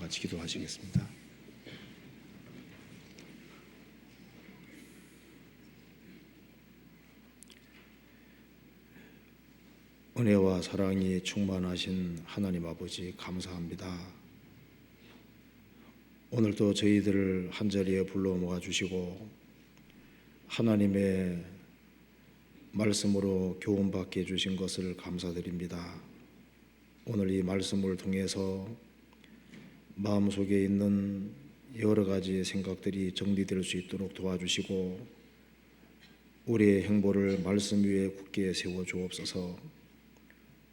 같이 기도하시겠습니다. 은혜와 사랑이 충만하신 하나님 아버지 감사합니다. 오늘도 저희들을 한자리에 불러 모아 주시고 하나님의 말씀으로 교훈받게 해주신 것을 감사드립니다. 오늘 이 말씀을 통해서 마음속에 있는 여러 가지 생각들이 정리될 수 있도록 도와주시고 우리의 행보를 말씀 위에 굳게 세워 주옵소서.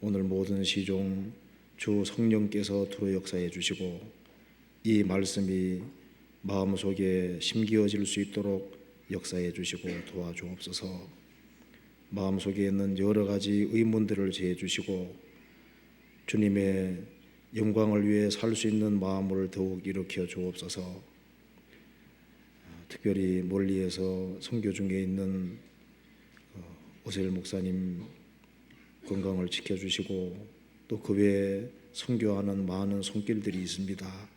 오늘 모든 시종 주 성령께서 두루 역사해 주시고 이 말씀이 마음속에 심기어질 수 있도록 역사해 주시고 도와주옵소서. 마음속에 있는 여러 가지 의문들을 제해 주시고 주님의 영광을 위해 살 수 있는 마음을 더욱 일으켜 주옵소서. 특별히 멀리에서 선교 중에 있는 오세일 목사님 건강을 지켜주시고 또 그 외에 선교하는 많은 손길들이 있습니다.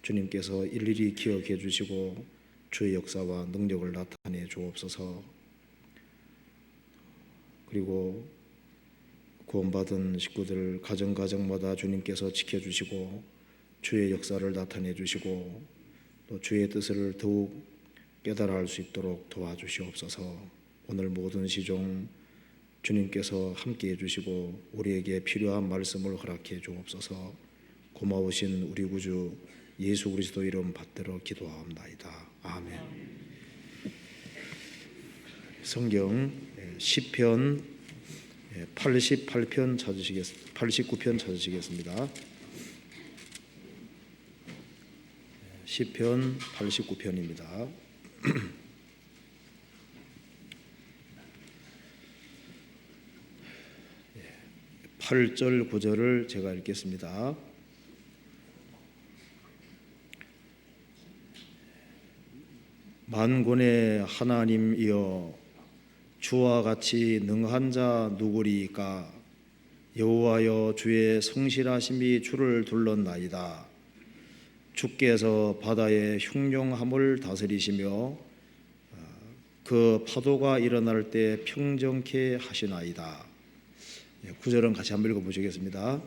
주님께서 일일이 기억해 주시고 주의 역사와 능력을 나타내 주옵소서. 그리고 구원받은 식구들 가정마다 주님께서 지켜주시고 주의 역사를 나타내 주시고 또 주의 뜻을 더욱 깨달아 할 수 있도록 도와주시옵소서. 오늘 모든 시종 주님께서 함께해 주시고 우리에게 필요한 말씀을 허락해 주옵소서. 고마우신 우리 구주 예수 그리스도 이름 받들어 기도하옵나이다. 아멘. 성경 시편 89편 찾으시겠습니다. 시편 89편입니다. 8절 9절을 제가 읽겠습니다. 만군의 하나님이여 주와 같이 능한 자 누구리이까? 여호와여 주의 성실하심이 주를 둘렀나이다. 주께서 바다의 흉룡함을 다스리시며 그 파도가 일어날 때 평정케 하시나이다. 9절은 같이 한번 읽어보시겠습니다.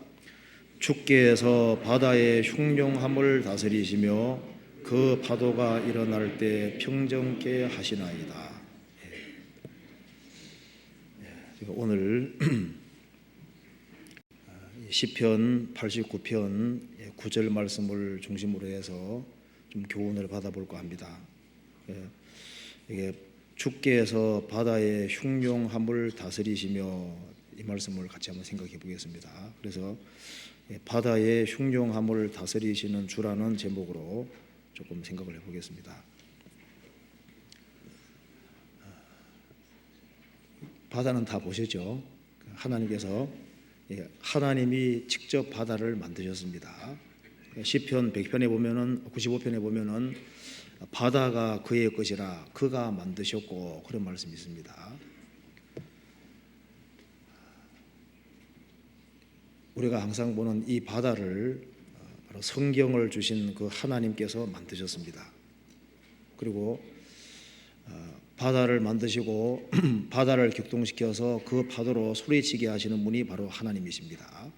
주께서 바다의 흉룡함을 다스리시며 그 파도가 일어날 때 평정케 하시나이다. 오늘 시편 89편 9절 말씀을 중심으로 해서 좀 교훈을 받아볼까 합니다. 이게 주께서 바다의 흉룡함을 다스리시며 이 말씀을 같이 한번 생각해 보겠습니다. 그래서 바다의 흉룡함을 다스리시는 주라는 제목으로 조금 생각을 해보겠습니다. 바다는 다 보셨죠? 하나님께서 하나님이 직접 바다를 만드셨습니다. 시편 100편에 보면은 95편에 보면은 바다가 그의 것이라 그가 만드셨고 그런 말씀이 있습니다. 우리가 항상 보는 이 바다를 바로 성경을 주신 그 하나님께서 만드셨습니다. 그리고 바다를 만드시고 바다를 격동시켜서 그 파도로 소리치게 하시는 분이 바로 하나님이십니다.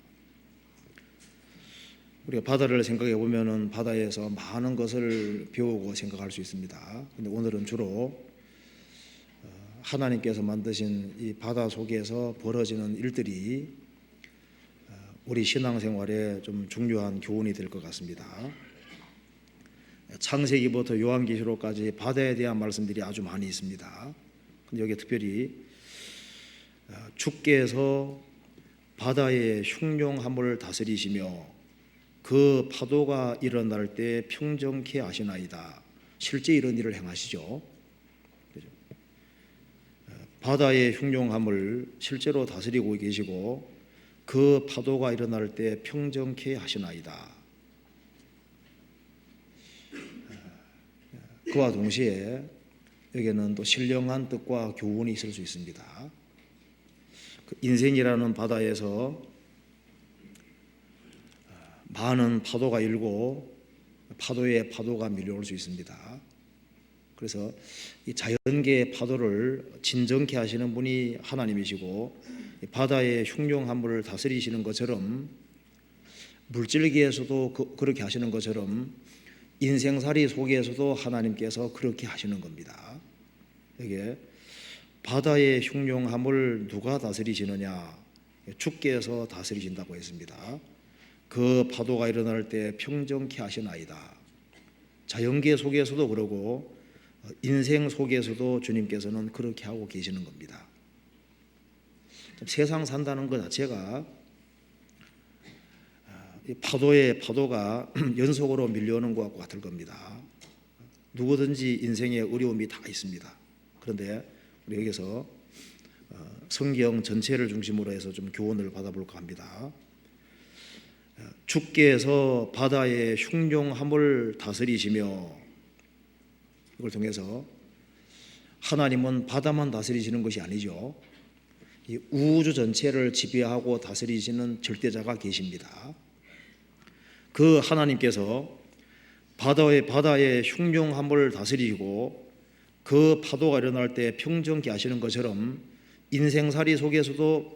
우리가 바다를 생각해 보면은 바다에서 많은 것을 배우고 생각할 수 있습니다. 근데 오늘은 주로 하나님께서 만드신 이 바다 속에서 벌어지는 일들이 우리 신앙생활에 좀 중요한 교훈이 될 것 같습니다. 창세기부터 요한계시록까지 바다에 대한 말씀들이 아주 많이 있습니다. 근데 여기 특별히 주께서 바다의 흉룡함을 다스리시며 그 파도가 일어날 때 평정케 하시나이다. 실제 이런 일을 행하시죠. 바다의 흉룡함을 실제로 다스리고 계시고 그 파도가 일어날 때 평정케 하시나이다. 그와 동시에 여기에는 또 신령한 뜻과 교훈이 있을 수 있습니다. 그 인생이라는 바다에서 많은 파도가 일고 파도에 파도가 밀려올 수 있습니다. 그래서 이 자연계의 파도를 진정케 하시는 분이 하나님이시고, 바다의 흉룡함을 다스리시는 것처럼, 물질계에서도 그렇게 하시는 것처럼 인생살이 속에서도 하나님께서 그렇게 하시는 겁니다. 이게 바다의 흉룡함을 누가 다스리시느냐? 주께서 다스리신다고 했습니다. 그 파도가 일어날 때 평정케 하시나이다. 자연계 속에서도 그러고 인생 속에서도 주님께서는 그렇게 하고 계시는 겁니다. 세상 산다는 것 자체가 파도가 연속으로 밀려오는 것과 같을 겁니다. 누구든지 인생에 어려움이 다 있습니다. 그런데 우리 여기서 성경 전체를 중심으로 해서 좀 교훈을 받아볼까 합니다. 주께서 바다의 흉룡함을 다스리시며, 이걸 통해서 하나님은 바다만 다스리시는 것이 아니죠. 이 우주 전체를 지배하고 다스리시는 절대자가 계십니다. 그 하나님께서 바다의 흉룡함을 다스리고 그 파도가 일어날 때 평정케 하시는 것처럼 인생살이 속에서도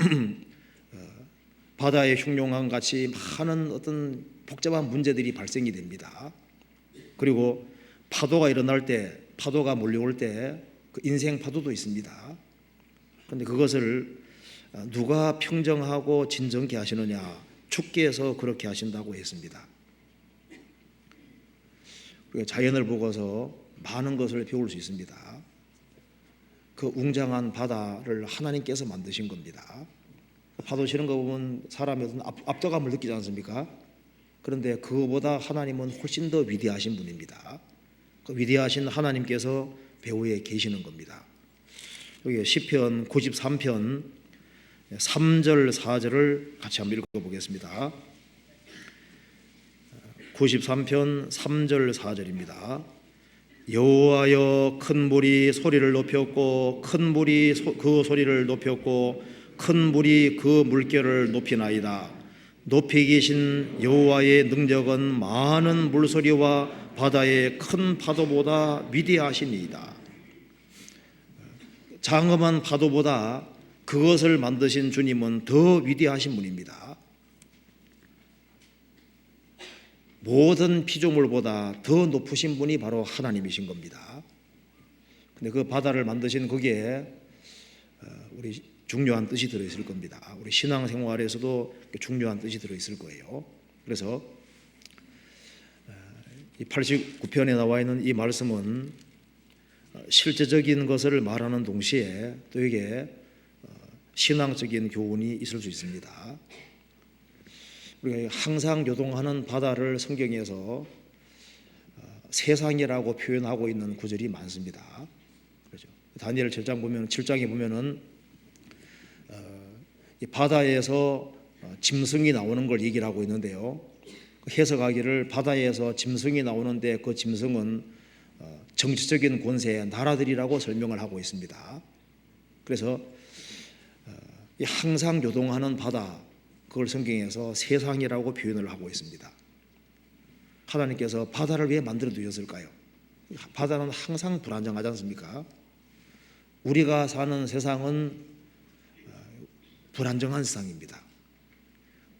바다의 흉룡함 같이 많은 어떤 복잡한 문제들이 발생이 됩니다. 그리고 파도가 일어날 때, 파도가 몰려올 때 그 인생 파도도 있습니다. 그런데 그것을 누가 평정하고 진정케 하시느냐? 주께서 그렇게 하신다고 했습니다. 우리가 자연을 보고서 많은 것을 배울 수 있습니다. 그 웅장한 바다를 하나님께서 만드신 겁니다. 파도 치는 거 보면 사람의 어떤 압도감을 느끼지 않습니까? 그런데 그거보다 하나님은 훨씬 더 위대하신 분입니다. 그 위대하신 하나님께서 배후에 계시는 겁니다. 여기 시편 93편 3절 4절을 같이 한번 읽어보겠습니다. 93편 3절 4절입니다. 여호와여, 큰 물이 소리를 높였고 큰 물이 그 소리를 높였고 큰 물이 그 물결을 높이나이다. 높이 계신 여호와의 능력은 많은 물소리와 바다의 큰 파도보다 위대하시니이다. 장엄한 파도보다 그것을 만드신 주님은 더 위대하신 분입니다. 모든 피조물보다 더 높으신 분이 바로 하나님이신 겁니다. 근데 그 바다를 만드신 거기에 우리 중요한 뜻이 들어있을 겁니다. 우리 신앙생활에서도 중요한 뜻이 들어있을 거예요. 그래서 이 89편에 나와 있는 이 말씀은 실제적인 것을 말하는 동시에 또 이게 신앙적인 교훈이 있을 수 있습니다. 우리가 항상 요동하는 바다를 성경에서 세상이라고 표현하고 있는 구절이 많습니다. 그렇죠. 다니엘 7장에 보면은 이 바다에서 짐승이 나오는 걸 얘기를 하고 있는데요. 해석하기를 바다에서 짐승이 나오는데 그 짐승은 정치적인 권세, 나라들이라고 설명을 하고 있습니다. 그래서 이 항상 요동하는 바다, 그걸 성경에서 세상이라고 표현을 하고 있습니다. 하나님께서 바다를 왜 만들어 두셨을까요? 바다는 항상 불안정하지 않습니까? 우리가 사는 세상은 불안정한 세상입니다.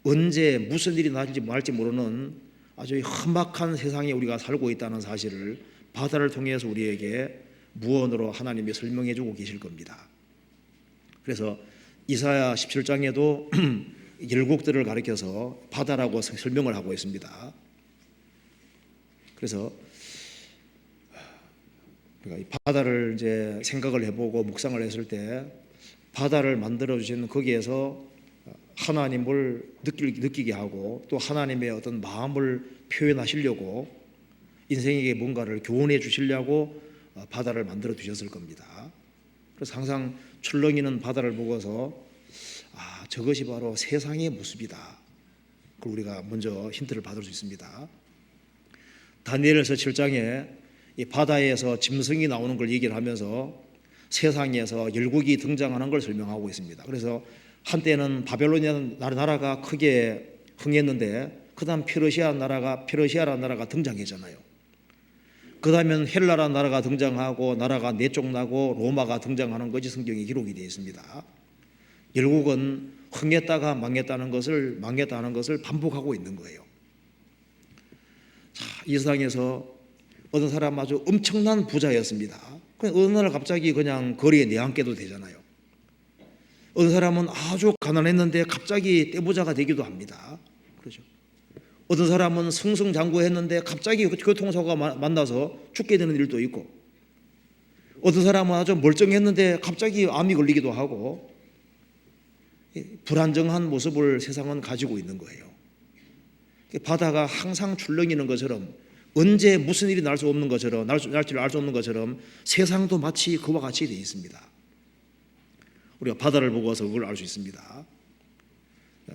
언제 무슨 일이 날지 말지 모르는 아주 험악한 세상에 우리가 살고 있다는 사실을 바다를 통해서 우리에게 무언으로 하나님이 설명해 주고 계실 겁니다. 그래서 이사야 17장에도 열국들을 가리켜서 바다라고 설명을 하고 있습니다. 그래서 우리가 이 바다를 이제 생각을 해보고 묵상을 했을 때 바다를 만들어 주신 거기에서 하나님을 느끼게 하고 또 하나님의 어떤 마음을 표현하시려고 인생에게 뭔가를 교훈해 주시려고 바다를 만들어 두셨을 겁니다. 그래서 항상 출렁이는 바다를 보고서 저것이 바로 세상의 모습이다. 그걸 우리가 먼저 힌트를 받을 수 있습니다. 다니엘서 7장에 이 바다에서 짐승이 나오는 걸 얘기를 하면서 세상에서 열국이 등장하는 걸 설명하고 있습니다. 그래서 한때는 바벨론이라는 나라가 크게 흥했는데 그다음 페르시아라는 나라가 등장했잖아요. 그다음엔 헬라라는 나라가 등장하고 나라가 내쫓나고 로마가 등장하는 것이 성경에 기록이 되어 있습니다. 결국은 흥했다가 망했다는 것을 반복하고 있는 거예요. 자, 이 세상에서 어떤 사람 아주 엄청난 부자였습니다. 어느 날 갑자기 그냥 거리에 내앉게도 되잖아요. 어떤 사람은 아주 가난했는데 갑자기 떼부자가 되기도 합니다. 그렇죠. 어떤 사람은 승승장구했는데 갑자기 교통사고가 만나서 죽게 되는 일도 있고, 어떤 사람은 아주 멀쩡했는데 갑자기 암이 걸리기도 하고, 불안정한 모습을 세상은 가지고 있는 거예요. 바다가 항상 출렁이는 것처럼, 언제 무슨 일이 날 수 없는 것처럼, 날지를 알 수 없는 것처럼 세상도 마치 그와 같이 되어 있습니다. 우리가 바다를 보고서 그걸 알 수 있습니다.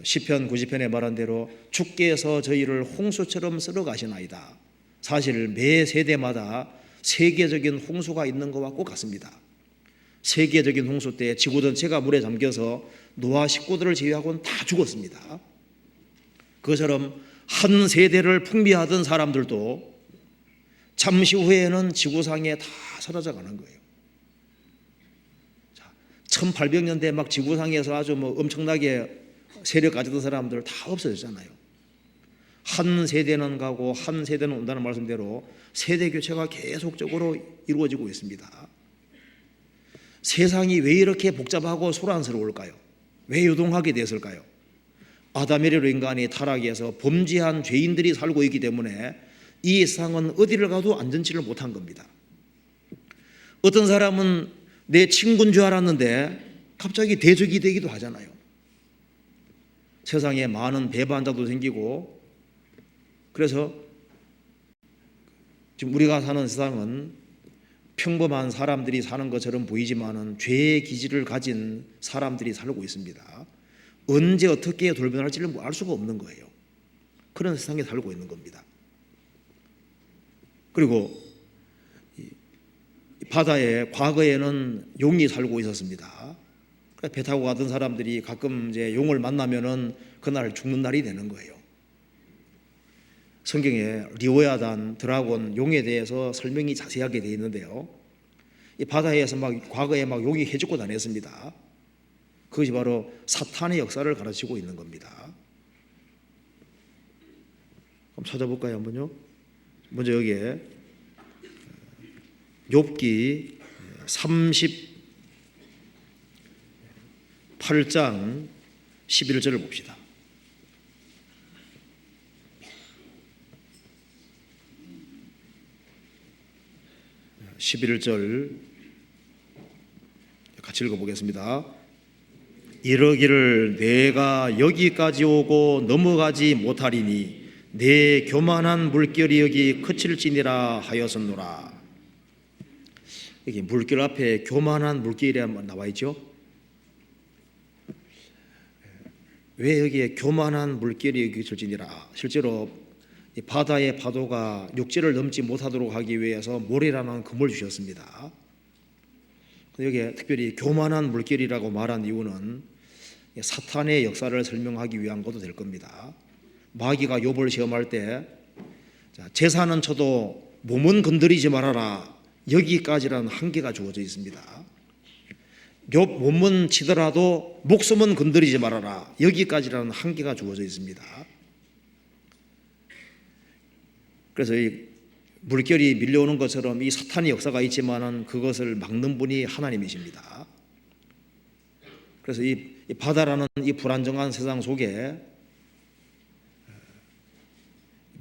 시편 90편에 말한 대로 주께서 저희를 홍수처럼 쓸어 가시나이다. 사실 매 세대마다 세계적인 홍수가 있는 것과 꼭 같습니다. 세계적인 홍수 때 지구 전체가 물에 잠겨서 노아 식구들을 제외하고는 다 죽었습니다. 그것처럼 한 세대를 풍미하던 사람들도 잠시 후에는 지구상에 다 사라져 가는 거예요. 1800년대 막 지구상에서 아주 엄청나게 세력 가졌던 사람들 다 없어졌잖아요. 한 세대는 가고 한 세대는 온다는 말씀대로 세대 교체가 계속적으로 이루어지고 있습니다. 세상이 왜 이렇게 복잡하고 소란스러울까요? 왜 요동하게 됐을까요? 아담이라는 인간이 타락해서 범죄한 죄인들이 살고 있기 때문에 이 세상은 어디를 가도 안전치를 못한 겁니다. 어떤 사람은 내 친구인 줄 알았는데 갑자기 대적이 되기도 하잖아요. 세상에 많은 배반자도 생기고, 그래서 지금 우리가 사는 세상은 평범한 사람들이 사는 것처럼 보이지만은 죄의 기질을 가진 사람들이 살고 있습니다. 언제 어떻게 돌변할지를 알 수가 없는 거예요. 그런 세상에 살고 있는 겁니다. 그리고 바다에 과거에는 용이 살고 있었습니다. 배 타고 가던 사람들이 가끔 이제 용을 만나면은 그날 죽는 날이 되는 거예요. 성경에 리오야단, 드라곤, 용에 대해서 설명이 자세하게 되어 있는데요. 이 바다에서 과거에 용이 해집고 다녔습니다. 그것이 바로 사탄의 역사를 가르치고 있는 겁니다. 한번 찾아볼까요, 한번요? 먼저 여기에 욥기 38장 11절을 봅시다. 11절 같이 읽어보겠습니다. 이러기를 내가 여기까지 오고 넘어가지 못하리니 내 교만한 물결이 여기 그칠지니라 하였었노라. 여기 물결 앞에 교만한 물결이 나와 있죠. 왜 여기에 교만한 물결이 여기 그칠지니라? 실제로 이 바다의 파도가 육지를 넘지 못하도록 하기 위해서 모래라는 금을 주셨습니다. 여기에 특별히 교만한 물결이라고 말한 이유는 사탄의 역사를 설명하기 위한 것도 될 겁니다. 마귀가 욥을 시험할 때 재산은 쳐도 몸은 건드리지 말아라, 여기까지라는 한계가 주어져 있습니다. 욥 몸은 치더라도 목숨은 건드리지 말아라, 여기까지라는 한계가 주어져 있습니다. 그래서 이 물결이 밀려오는 것처럼 이 사탄의 역사가 있지만은 그것을 막는 분이 하나님이십니다. 그래서 이 바다라는 이 불안정한 세상 속에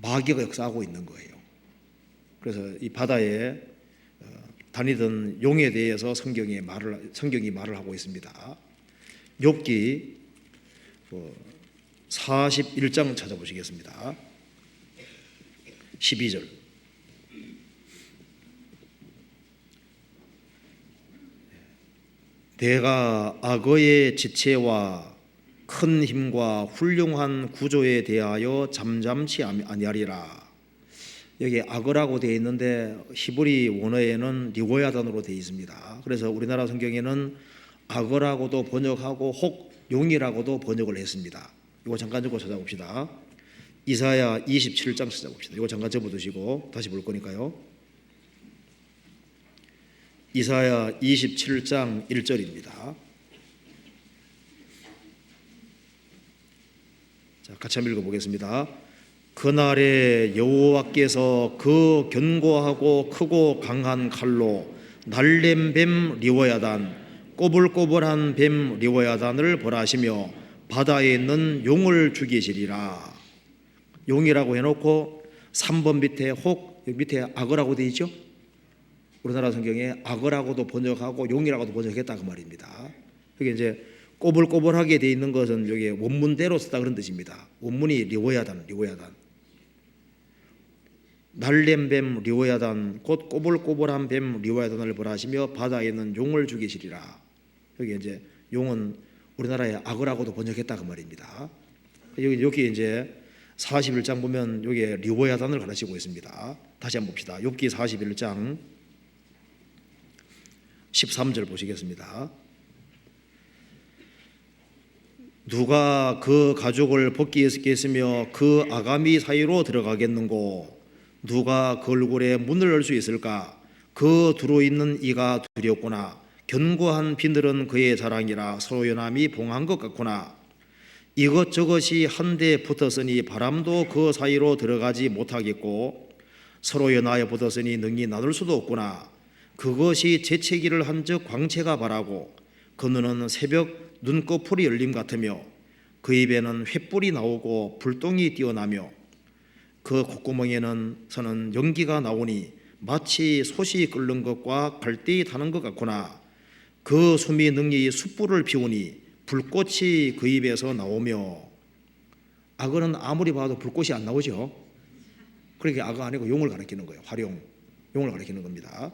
마귀가 역사하고 있는 거예요. 그래서 이 바다에 다니던 용에 대해서 성경이 말을 하고 있습니다. 욥기 41장 찾아보시겠습니다. 12절. 내가 악어의 지체와 큰 힘과 훌륭한 구조에 대하여 잠잠치 아니하리라. 여기 악어라고 되어 있는데 히브리 원어에는 리고야단으로 되어 있습니다. 그래서 우리나라 성경에는 악어라고도 번역하고 혹 용이라고도 번역을 했습니다. 이거 잠깐 좀 찾아봅시다. 이사야 27장 찾아봅시다. 이거 잠깐 접어두시고 다시 볼 거니까요. 이사야 27장 1절입니다. 자, 같이 한번 읽어보겠습니다. 그날에 여호와께서 그 견고하고 크고 강한 칼로 날랜 뱀 리워야단 꼬불꼬불한 뱀 리워야단을 벌하시며 바다에 있는 용을 죽이시리라. 용이라고 해놓고 3번 밑에 밑에 악어라고 되어 있죠. 우리나라 성경에 악어라고도 번역하고 용이라고도 번역했다 그 말입니다. 그게 이제 꼬불꼬불하게 되어 있는 것은 여기 원문대로 썼다 그런 뜻입니다. 원문이 리워야단. 날랜 뱀 리워야단 곧 꼬불꼬불한 뱀 리워야단을 벌하시며 바다에 있는 용을 죽이시리라. 여기 이제 용은 우리나라의 악어라고도 번역했다 그 말입니다. 여기 이제 41장 보면 여기 리워야단을 가르치고 있습니다. 다시 한번 봅시다. 욥기 41장 13절 보시겠습니다. 누가 그 가죽을 벗기겠으며 그 아가미 사이로 들어가겠는고 누가 그 얼굴에 문을 열 수 있을까? 그 두루 있는 이가 두렵구나. 견고한 비늘은 그의 자랑이라 서로 연함이 봉한 것 같구나. 이것저것이 한데 붙었으니 바람도 그 사이로 들어가지 못하겠고 서로 연하여 붙었으니 능히 나눌 수도 없구나. 그것이 재채기를 한즉 광채가 바라고 그 눈은 새벽 눈꺼풀이 열림 같으며 그 입에는 횃불이 나오고 불똥이 뛰어나며 그 콧구멍에는 서는 연기가 나오니 마치 솥이 끓는 것과 갈대이 타는 것 같구나. 그 숨이 능히 숯불을 피우니 불꽃이 그 입에서 나오며. 악어는 아무리 봐도 불꽃이 안 나오죠. 그러니까 악어 아니고 용을 가리키는 거예요. 용을 가리키는 겁니다.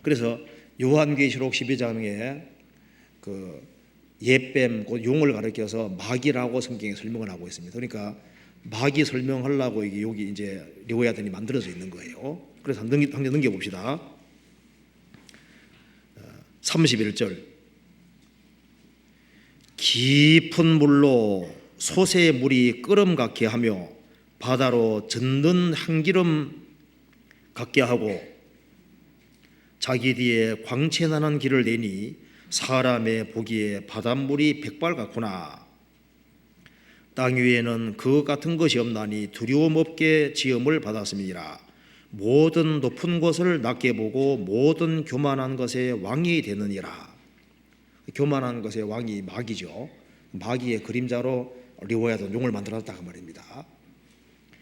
그래서 요한계시록 12장에 그 옛뱀, 곧 용을 가리켜서 마귀라고 성경에 설명을 하고 있습니다. 그러니까 마귀 설명하려고 이게 여기 이제 리워야단이 만들어져 있는 거예요. 그래서 한번 넘겨봅시다. 31절. 깊은 물로 솥의 물이 끓음 같게 하며 바다로 젓는 한기름 같게 하고 자기 뒤에 광채 나는 길을 내니 사람의 보기에 바닷물이 백발 같구나. 땅 위에는 그것 같은 것이 없나니 두려움 없게 지음을 받았음이니라. 모든 높은 것을 낮게 보고 모든 교만한 것의 왕이 되느니라. 교만한 것의 왕이 마귀죠. 마귀의 그림자로 리워야단 용을 만들었다 그 말입니다.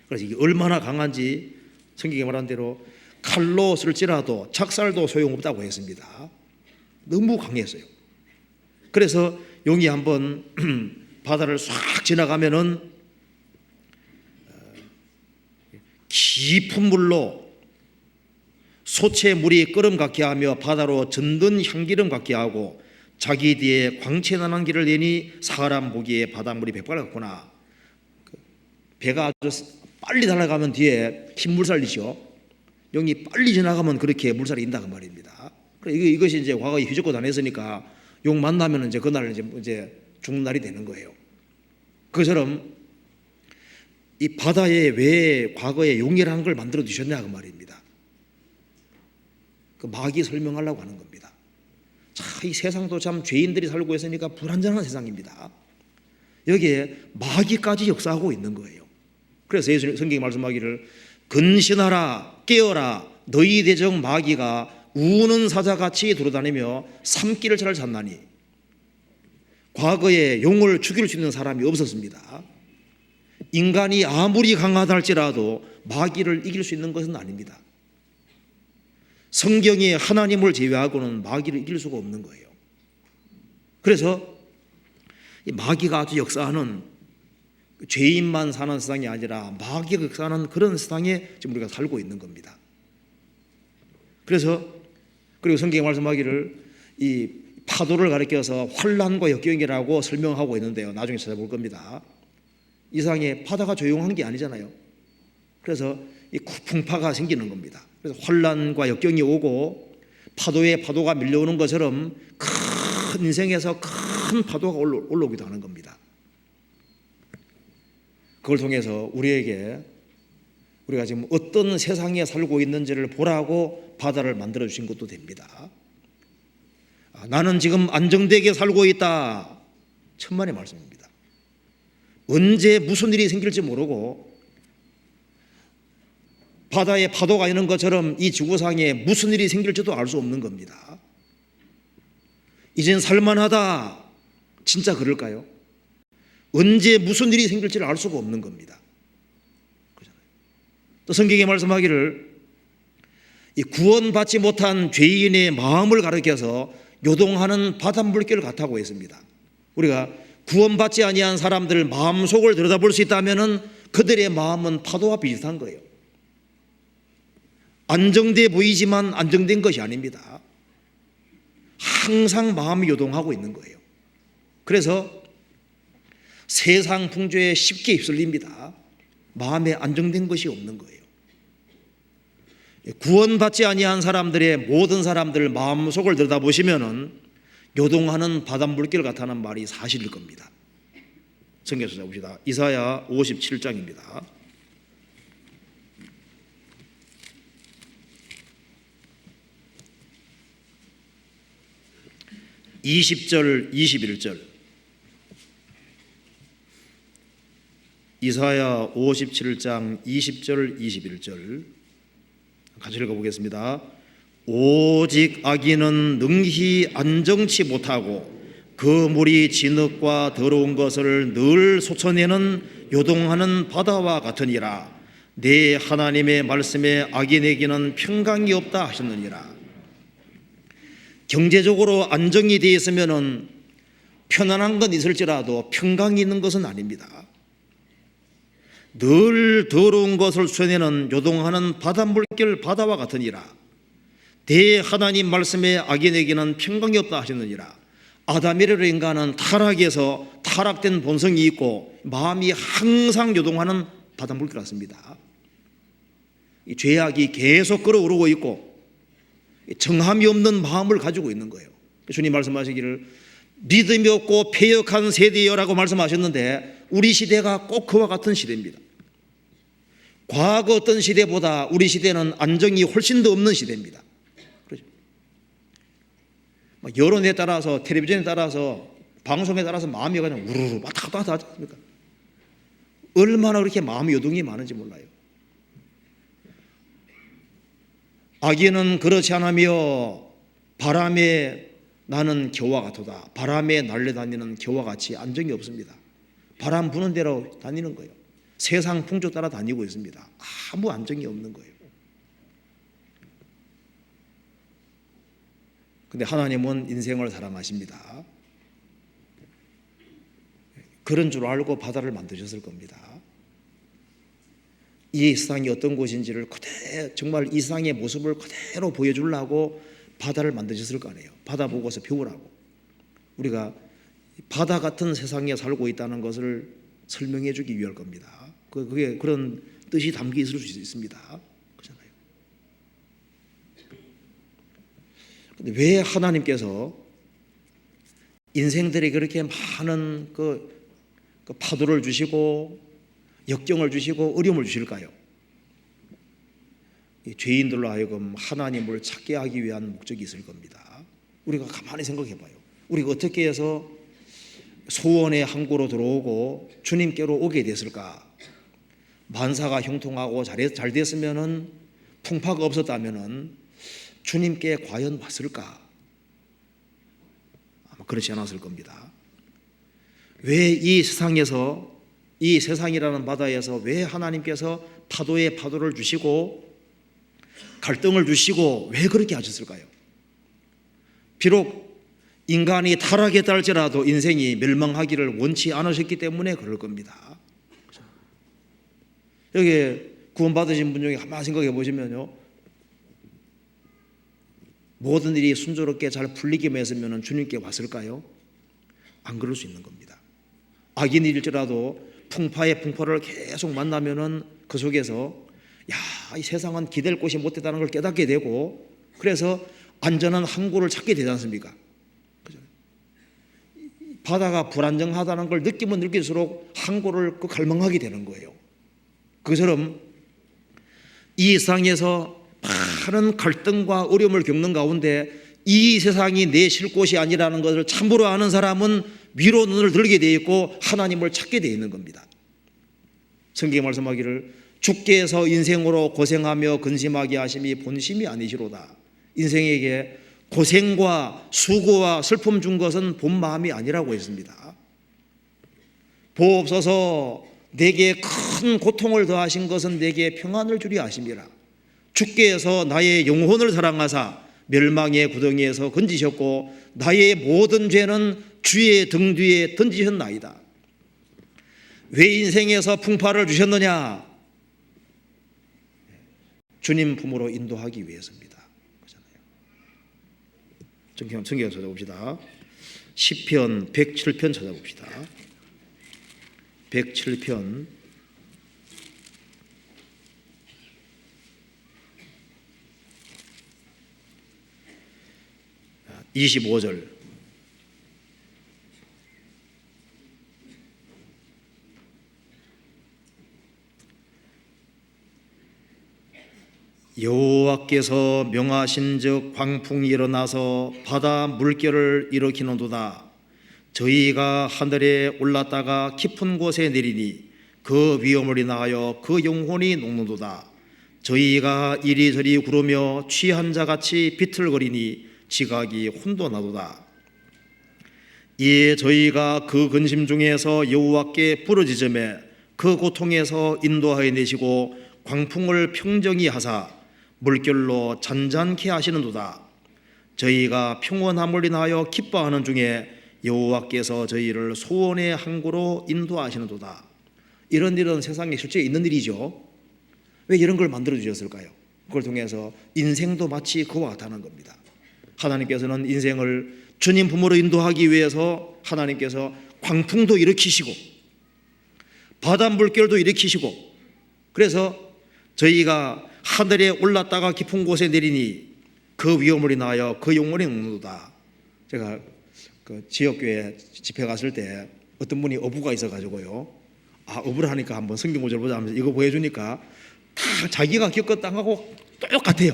그래서 이게 얼마나 강한지 성경에 말한 대로 칼로 쓸지라도 작살도 소용없다고 했습니다. 너무 강했어요. 그래서 용이 한번 바다를 싹 지나가면은 깊은 물로 솥의 물이 끓음 같게 하며 바다로 젓는 향기름 같게 하고 자기 뒤에 광채 나는 길을 내니 사람 보기에 바닷물이 백발 같구나. 배가 아주 빨리 달아가면 뒤에 흰 물살이죠. 용이 빨리 지나가면 그렇게 물살이 인다 그 말입니다. 이것이 이제 과거에 휘젓고 다녔으니까 용 만나면 이제 그날 이제 죽는 날이 되는 거예요. 그처럼 이 바다에 왜 과거에 용이라는 걸 만들어 두셨냐 그 말입니다. 그 마귀 설명하려고 하는 겁니다. 자, 이 세상도 참 죄인들이 살고 있으니까 불안정한 세상입니다. 여기에 마귀까지 역사하고 있는 거예요. 그래서 예수님 성경이 말씀하기를 근신하라 깨어라 너희 대적 마귀가 우는 사자같이 돌아다니며 삼키를 잘 찾나니. 과거에 용을 죽일 수 있는 사람이 없었습니다. 인간이 아무리 강하다 할지라도 마귀를 이길 수 있는 것은 아닙니다. 성경이 하나님을 제외하고는 마귀를 이길 수가 없는 거예요. 그래서 이 마귀가 아주 역사하는 죄인만 사는 세상이 아니라 마귀가 역사하는 그런 세상에 지금 우리가 살고 있는 겁니다. 그래서 그리고 성경이 말씀하기를 이 파도를 가리켜서 환난과 역경이라고 설명하고 있는데요. 나중에 찾아볼 겁니다. 이 세상에 바다가 조용한 게 아니잖아요. 그래서 이 풍파가 생기는 겁니다. 그래서 환난과 역경이 오고 파도에 파도가 밀려오는 것처럼 큰 인생에서 큰 파도가 올라오기도 하는 겁니다. 그 그걸 통해서 우리가 지금 어떤 세상에 살고 있는지를 보라고 바다를 만들어 주신 것도 됩니다. 나는 지금 안정되게 살고 있다. 천만의 말씀입니다. 언제 무슨 일이 생길지 모르고 바다에 파도가 있는 것처럼 이 지구상에 무슨 일이 생길지도 알 수 없는 겁니다. 이젠 살만하다. 진짜 그럴까요? 언제 무슨 일이 생길지를 알 수가 없는 겁니다. 또 성경에 말씀하기를 이 구원받지 못한 죄인의 마음을 가리켜서 요동하는 바닷물결 같다고 했습니다. 우리가 구원받지 아니한 사람들 마음속을 들여다볼 수 있다면 그들의 마음은 파도와 비슷한 거예요. 안정돼 보이지만 안정된 것이 아닙니다. 항상 마음이 요동하고 있는 거예요. 그래서 세상 풍조에 쉽게 휩쓸립니다. 마음에 안정된 것이 없는 거예요. 구원받지 아니한 사람들의 모든 사람들 마음속을 들여다보시면은 요동하는 바닷물결 같다는 말이 사실일 겁니다. 성경에서 찾아봅시다. 이사야 57장입니다. 20절 21절. 이사야 57장 20절 21절 같이 읽어보겠습니다. 오직 악인은 능히 안정치 못하고 그 물이 진흙과 더러운 것을 늘 솟아내는 요동하는 바다와 같으니라. 내 하나님의 말씀에 악인에게는 평강이 없다 하셨느니라. 경제적으로 안정이 되어 있으면 편안한 건 있을지라도 평강이 있는 것은 아닙니다. 늘 더러운 것을 솟아내는 요동하는 바닷물결 바다와 같으니라. 대 하나님 말씀에 악인에게는 평강이 없다 하셨느니라. 아담이라는 인간은 타락에서 타락된 본성이 있고 마음이 항상 요동하는 바닷물결 같습니다. 이 죄악이 계속 끓어오르고 있고 정함이 없는 마음을 가지고 있는 거예요. 주님 말씀하시기를 믿음이 없고 패역한 세대여라고 말씀하셨는데 우리 시대가 꼭 그와 같은 시대입니다. 과거 어떤 시대보다 우리 시대는 안정이 훨씬 더 없는 시대입니다. 그렇죠? 여론에 따라서 텔레비전에 따라서 방송에 따라서 마음이 그냥 우르르 왔다 갔다 하지 않습니까? 얼마나 그렇게 마음의 요동이 많은지 몰라요. 악인은 그렇지 않으며 바람에 나는 겨와 같도다. 바람에 날려다니는 겨와 같이 안정이 없습니다. 바람 부는 대로 다니는 거예요. 세상 풍조 따라 다니고 있습니다. 아무 안정이 없는 거예요. 근데 하나님은 인생을 사랑하십니다. 그런 줄 알고 바다를 만드셨을 겁니다. 이 세상이 어떤 곳인지를 그대로 정말 이 세상의 모습을 그대로 보여주려고 바다를 만드셨을 거 아니에요. 바다 보고서 배우라고. 우리가 바다 같은 세상에 살고 있다는 것을 설명해 주기 위할 겁니다. 그게 그런 뜻이 담겨 있을 수 있습니다. 그렇잖아요. 근데 왜 하나님께서 인생들이 그렇게 많은 그 파도를 주시고 역경을 주시고 어려움을 주실까요? 죄인들로 하여금 하나님을 찾게 하기 위한 목적이 있을 겁니다. 우리가 가만히 생각해 봐요. 우리가 어떻게 해서 소원의 항구로 들어오고 주님께로 오게 됐을까? 만사가 형통하고 잘 됐으면은 풍파가 없었다면은 주님께 과연 왔을까? 아마 그렇지 않았을 겁니다. 왜 이 세상에서 이 세상이라는 바다에서 왜 하나님께서 파도에 파도를 주시고 갈등을 주시고 왜 그렇게 하셨을까요? 비록 인간이 타락했다 할지라도 인생이 멸망하기를 원치 않으셨기 때문에 그럴 겁니다. 여기 구원받으신 분 중에 한번 생각해 보시면요, 모든 일이 순조롭게 잘 풀리기만 했으면 주님께 왔을까요? 안 그럴 수 있는 겁니다. 악인일지라도 풍파에 풍파를 계속 만나면은 그 속에서 이 세상은 기댈 곳이 못 되다는 걸 깨닫게 되고 그래서 안전한 항구를 찾게 되지 않습니까? 그죠? 바다가 불안정하다는 걸 느끼면 느낄수록 항구를 갈망하게 되는 거예요. 그처럼 이 세상에서 많은 갈등과 어려움을 겪는 가운데 이 세상이 내 쉴 곳이 아니라는 것을 참으로 아는 사람은 위로 눈을 들게 되어 있고 하나님을 찾게 되어 있는 겁니다. 성경에 말씀하기를 주께서 인생으로 고생하며 근심하게 하심이 본심이 아니시로다. 인생에게 고생과 수고와 슬픔 준 것은 본 마음이 아니라고 했습니다. 보옵소서 내게 큰 고통을 더하신 것은 내게 평안을 주리 하심이라. 주께서 나의 영혼을 사랑하사 멸망의 구덩이에서 건지셨고 나의 모든 죄는 주의 등 뒤에 던지셨나이다. 왜 인생에서 풍파를 주셨느냐? 주님 품으로 인도하기 위해서입니다. 그렇잖아요. 성경 찾아봅시다. 시편 107편 찾아봅시다. 107편 25절. 여호와께서 명하신즉 광풍이 일어나서 바다 물결을 일으키는도다. 저희가 하늘에 올랐다가 깊은 곳에 내리니 그 위험을 인하여 그 영혼이 녹는도다. 저희가 이리저리 구르며 취한 자같이 비틀거리니 지각이 혼돈하도다. 이에 저희가 그 근심 중에서 여호와께 부르짖으매 그 고통에서 인도하여 내시고 광풍을 평정히 하사 물결로 잔잔케 하시는도다. 저희가 평온함을 인하여 기뻐하는 중에 여호와께서 저희를 소원의 항구로 인도하시는도다. 이런 일은 세상에 실제 있는 일이죠. 왜 이런 걸 만들어 주셨을까요? 그걸 통해서 인생도 마치 그와 같다는 겁니다. 하나님께서는 인생을 주님 품으로 인도하기 위해서 하나님께서 광풍도 일으키시고 바다 물결도 일으키시고, 그래서 저희가 하늘에 올랐다가 깊은 곳에 내리니 그 위험을 인하여 그 영혼이 녹는도다. 제가 그 지역교회 집회 갔을 때 어떤 분이 어부가 있어가지고요, 어부를 하니까 한번 성경 구절 보자 하면서 이거 보여주니까 다 자기가 겪었던 거하고 똑같아요.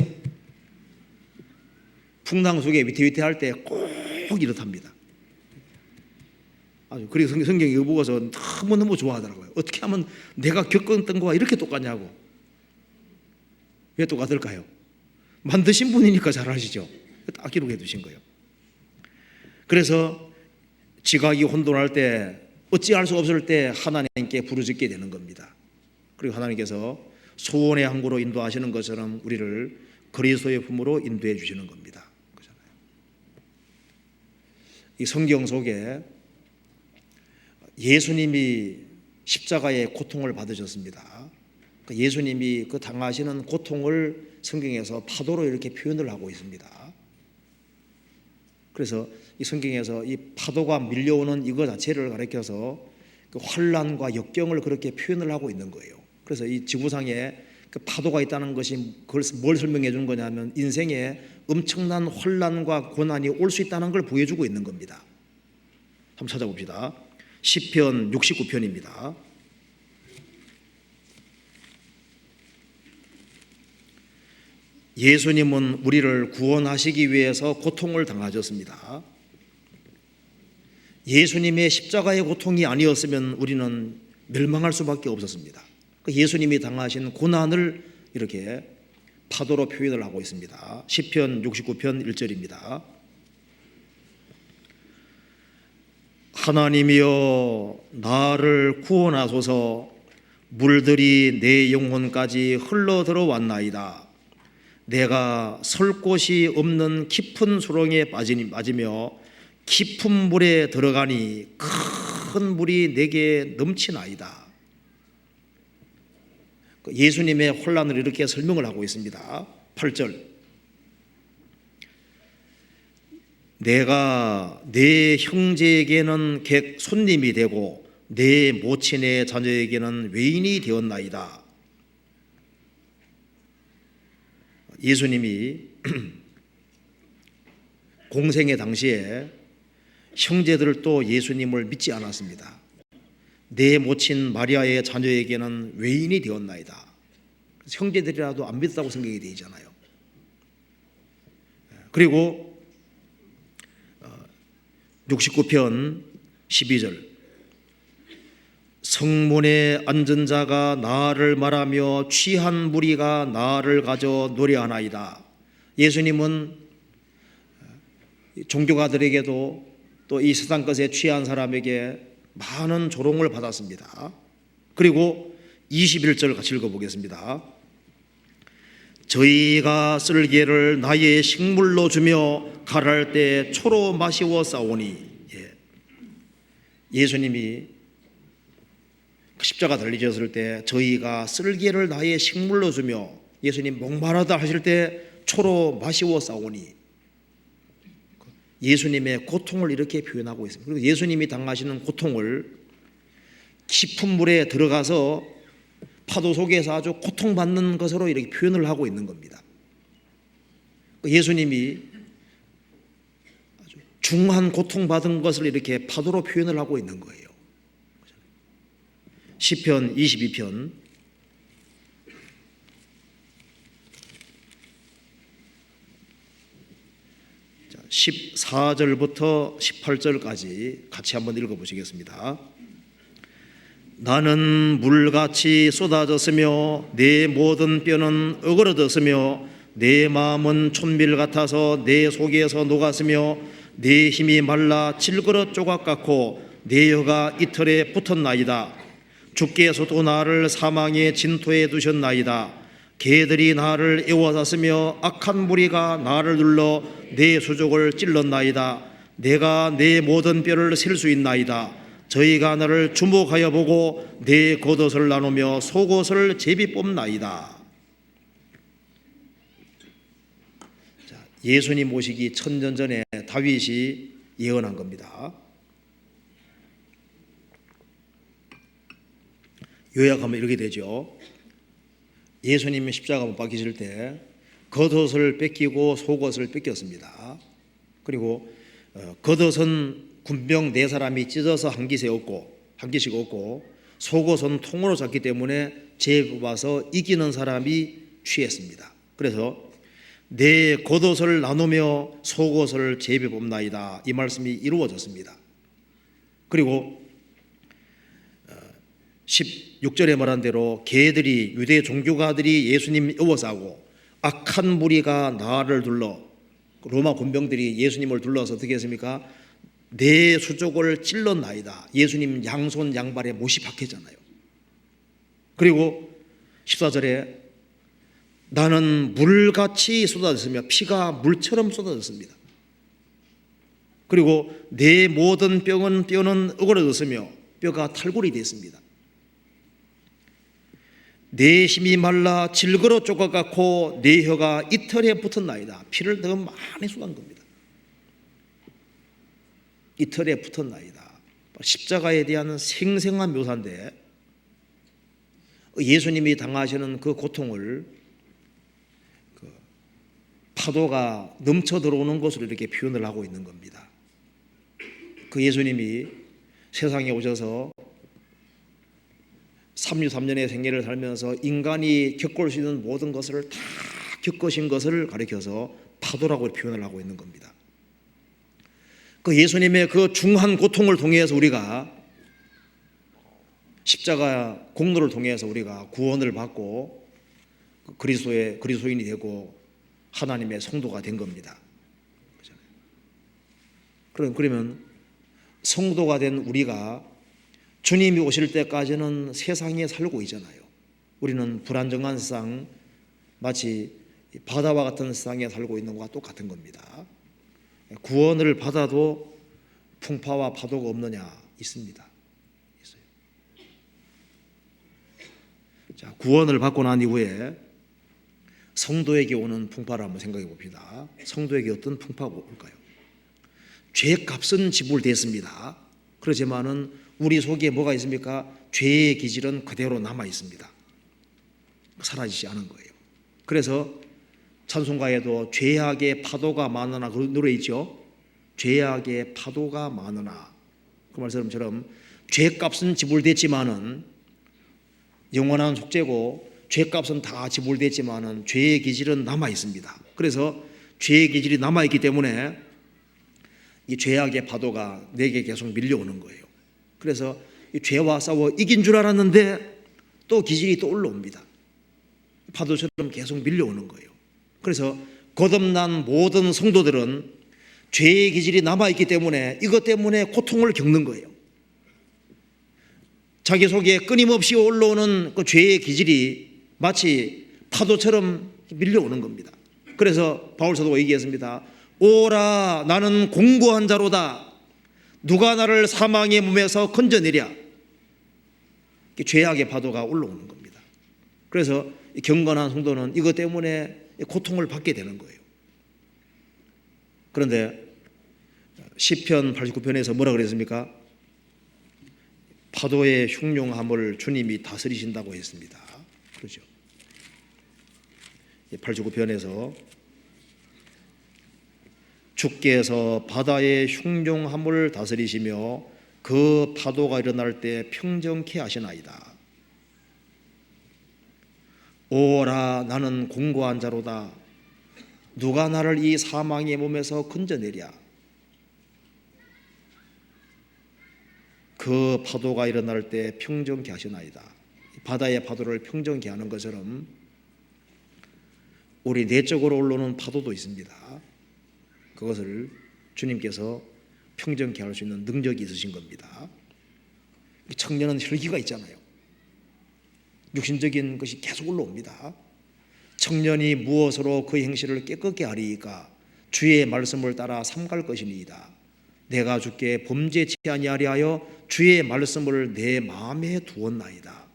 풍랑 속에 위태위태할 때 꼭 이렇답니다. 그리고 성경 이거 보고서 너무너무 좋아하더라고요. 어떻게 하면 내가 겪었던 거와 이렇게 똑같냐고. 왜 똑같을까요? 만드신 분이니까 잘 아시죠? 딱 기록해 두신 거예요. 그래서 지각이 혼돈할 때, 어찌할 수 없을 때 하나님께 부르짖게 되는 겁니다. 그리고 하나님께서 소원의 항구로 인도하시는 것처럼 우리를 그리스도의 품으로 인도해 주시는 겁니다. 그렇잖아요. 이 성경 속에 예수님이 십자가의 고통을 받으셨습니다. 예수님이 그 당하시는 고통을 성경에서 파도로 이렇게 표현을 하고 있습니다. 그래서 이 성경에서 이 파도가 밀려오는 이거 자체를 가리켜서 그 환난과 역경을 그렇게 표현을 하고 있는 거예요. 그래서 이 지구상에 그 파도가 있다는 것이 그걸 뭘 설명해 주는 거냐면 인생에 엄청난 환난과 고난이 올 수 있다는 걸 보여주고 있는 겁니다. 한번 찾아봅시다. 시편 69편입니다. 예수님은 우리를 구원하시기 위해서 고통을 당하셨습니다. 예수님의 십자가의 고통이 아니었으면 우리는 멸망할 수밖에 없었습니다. 예수님이 당하신 고난을 이렇게 파도로 표현을 하고 있습니다. 시편 69편 1절입니다. 하나님이여 나를 구원하소서. 물들이 내 영혼까지 흘러 들어왔나이다. 내가 설 곳이 없는 깊은 수렁에 빠지며 깊은 물에 들어가니 큰 물이 내게 넘치나이다. 예수님의 혼란을 이렇게 설명을 하고 있습니다. 8절. 내가 내 형제에게는 손님이 되고 내 모친의 자녀에게는 외인이 되었나이다. 예수님이 공생의 당시에 형제들도 예수님을 믿지 않았습니다. 내 모친 마리아의 자녀에게는 외인이 되었나이다. 형제들이라도 안 믿었다고 생각이 되잖아요. 그리고 69편 12절, 성문에 앉은 자가 나를 말하며 취한 무리가 나를 가져 노래하나이다. 예수님은 종교가들에게도 또 이 세상 것에 취한 사람에게 많은 조롱을 받았습니다. 그리고 21절 같이 읽어보겠습니다. 저희가 쓸개를 나의 식물로 주며 갈할 때 초로 마시워 싸우니. 예수님이 십자가 달리셨을 때 저희가 쓸개를 나의 식물로 주며, 예수님 목마르다 하실 때 초로 마시워 싸우니. 예수님의 고통을 이렇게 표현하고 있습니다. 그리고 예수님이 당하시는 고통을 깊은 물에 들어가서 파도 속에서 아주 고통받는 것으로 이렇게 표현을 하고 있는 겁니다. 예수님이 아주 중한 고통받은 것을 이렇게 파도로 표현을 하고 있는 거예요. 시편 22편 14절부터 18절까지 같이 한번 읽어보시겠습니다. 나는 물같이 쏟아졌으며 내 모든 뼈는 어그러졌으며 내 마음은 촛밀 같아서 내 속에서 녹았으며 내 힘이 말라 질그릇 조각 같고 내 혀가 이틀에 붙었나이다. 주께서도 나를 사망의 진토에 두셨나이다. 개들이 나를 애워쌌으며 악한 무리가 나를 눌러 내 수족을 찔렀나이다. 내가 내 모든 뼈를 셀 수 있나이다. 저희가 나를 주목하여 보고 내 겉옷을 나누며 속옷을 제비 뽑나이다. 예수님 오시기 천년 전에 다윗이 예언한 겁니다. 요약하면 이렇게 되죠. 예수님이 십자가 못 박히실 때 겉옷을 뺏기고 속옷을 뺏겼습니다. 그리고 겉옷은 군병 4사람이 찢어서 한 기씩 얻고 속옷은 통으로 잤기 때문에 재뽑아서 이기는 사람이 취했습니다. 그래서 내 겉옷을 나누며 속옷을 재배뽑나이다. 이 말씀이 이루어졌습니다. 그리고 16절에 말한 대로 개들이, 유대 종교가들이 예수님 애워싸고 악한 무리가 나를 둘러, 로마 군병들이 예수님을 둘러서 어떻게 했습니까? 내 수족을 찔렀나이다. 예수님 양손 양발에 못이 박혔잖아요. 그리고 14절에 나는 물같이 쏟아졌으며 피가 물처럼 쏟아졌습니다. 그리고 내 모든 뼈는 어그러졌으며 뼈가 탈골이 됐습니다. 내 힘이 말라 질그릇 조각 같고 내 혀가 이틀에 붙었나이다. 피를 더 많이 쏟은 겁니다. 이틀에 붙었나이다. 십자가에 대한 생생한 묘사인데 예수님이 당하시는 그 고통을 파도가 넘쳐 들어오는 것으로 이렇게 표현을 하고 있는 겁니다. 그 예수님이 세상에 오셔서 33년의 생애를 살면서 인간이 겪을 수 있는 모든 것을 다 겪으신 것을 가리켜서 파도라고 표현을 하고 있는 겁니다. 그 예수님의 그 중한 고통을 통해서 우리가 십자가 공로를 통해서 우리가 구원을 받고 그리스도인이 되고 하나님의 성도가 된 겁니다. 그러면 성도가 된 우리가 주님이 오실 때까지는 세상에 살고 있잖아요. 우리는 불안정한 세상, 마치 바다와 같은 세상에 살고 있는 것과 똑같은 겁니다. 구원을 받아도 풍파와 파도가 없느냐? 있습니다. 있어요. 자, 구원을 받고 난 이후에 성도에게 오는 풍파를 한번 생각해 봅시다. 성도에게 어떤 풍파가 올까요? 죄값은 지불됐습니다. 그렇지만은 우리 속에 뭐가 있습니까? 죄의 기질은 그대로 남아 있습니다. 사라지지 않은 거예요. 그래서 찬송가에도 죄악의 파도가 많으나 그 노래 있죠. 죄악의 파도가 많으나, 그 말씀처럼 죄값은 지불됐지만은 영원한 속죄고 죄값은 다 지불됐지만은 죄의 기질은 남아 있습니다. 그래서 죄의 기질이 남아 있기 때문에 이 죄악의 파도가 내게 계속 밀려오는 거예요. 그래서 이 죄와 싸워 이긴 줄 알았는데 또 기질이 또 올라옵니다. 파도처럼 계속 밀려오는 거예요. 그래서 거듭난 모든 성도들은 죄의 기질이 남아있기 때문에 이것 때문에 고통을 겪는 거예요. 자기 속에 끊임없이 올라오는 그 죄의 기질이 마치 파도처럼 밀려오는 겁니다. 그래서 바울 사도가 얘기했습니다. 오라, 나는 공고한 자로다. 누가 나를 사망의 몸에서 건져내랴. 죄악의 파도가 올라오는 겁니다. 그래서 경건한 성도는 이것 때문에 고통을 받게 되는 거예요. 그런데 시편 89편에서 뭐라 그랬습니까? 파도의 흉룡함을 주님이 다스리신다고 했습니다. 그렇죠? 89편에서 주께서 바다의 흉룡함을 다스리시며 그 파도가 일어날 때 평정케 하시나이다. 오라, 나는 공고한 자로다. 누가 나를 이 사망의 몸에서 건져내랴. 그 파도가 일어날 때 평정케 하시나이다. 바다의 파도를 평정케 하는 것처럼 우리 내적으로 올라오는 파도도 있습니다. 그것을 주님께서 평정케 할 수 있는 능력이 있으신 겁니다. 청년은 혈기가 있잖아요. 육신적인 것이 계속 올라옵니다. 청년이 무엇으로 그 행실을 깨끗게 하리이까? 주의 말씀을 따라 삼갈 것이니이다. 내가 주께 범죄치 아니하리 하여 주의 말씀을 내 마음에 두었나이다.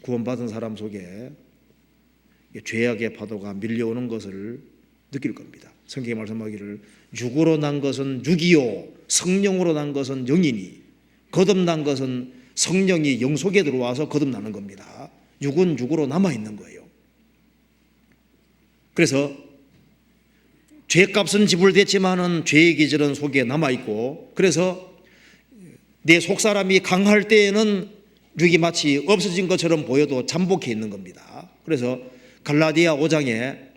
구원받은 사람 속에 죄악의 파도가 밀려오는 것을 느낄 겁니다. 성경이 말씀하기를 육으로 난 것은 육이요 성령으로 난 것은 영이니, 거듭난 것은 성령이 영 속에 들어와서 거듭나는 겁니다. 육은 육으로 남아있는 거예요. 그래서 죄값은 지불됐지만은 죄의 기질은 속에 남아있고, 그래서 내 속사람이 강할 때에는 육이 마치 없어진 것처럼 보여도 잠복해 있는 겁니다. 그래서 갈라디아 5장에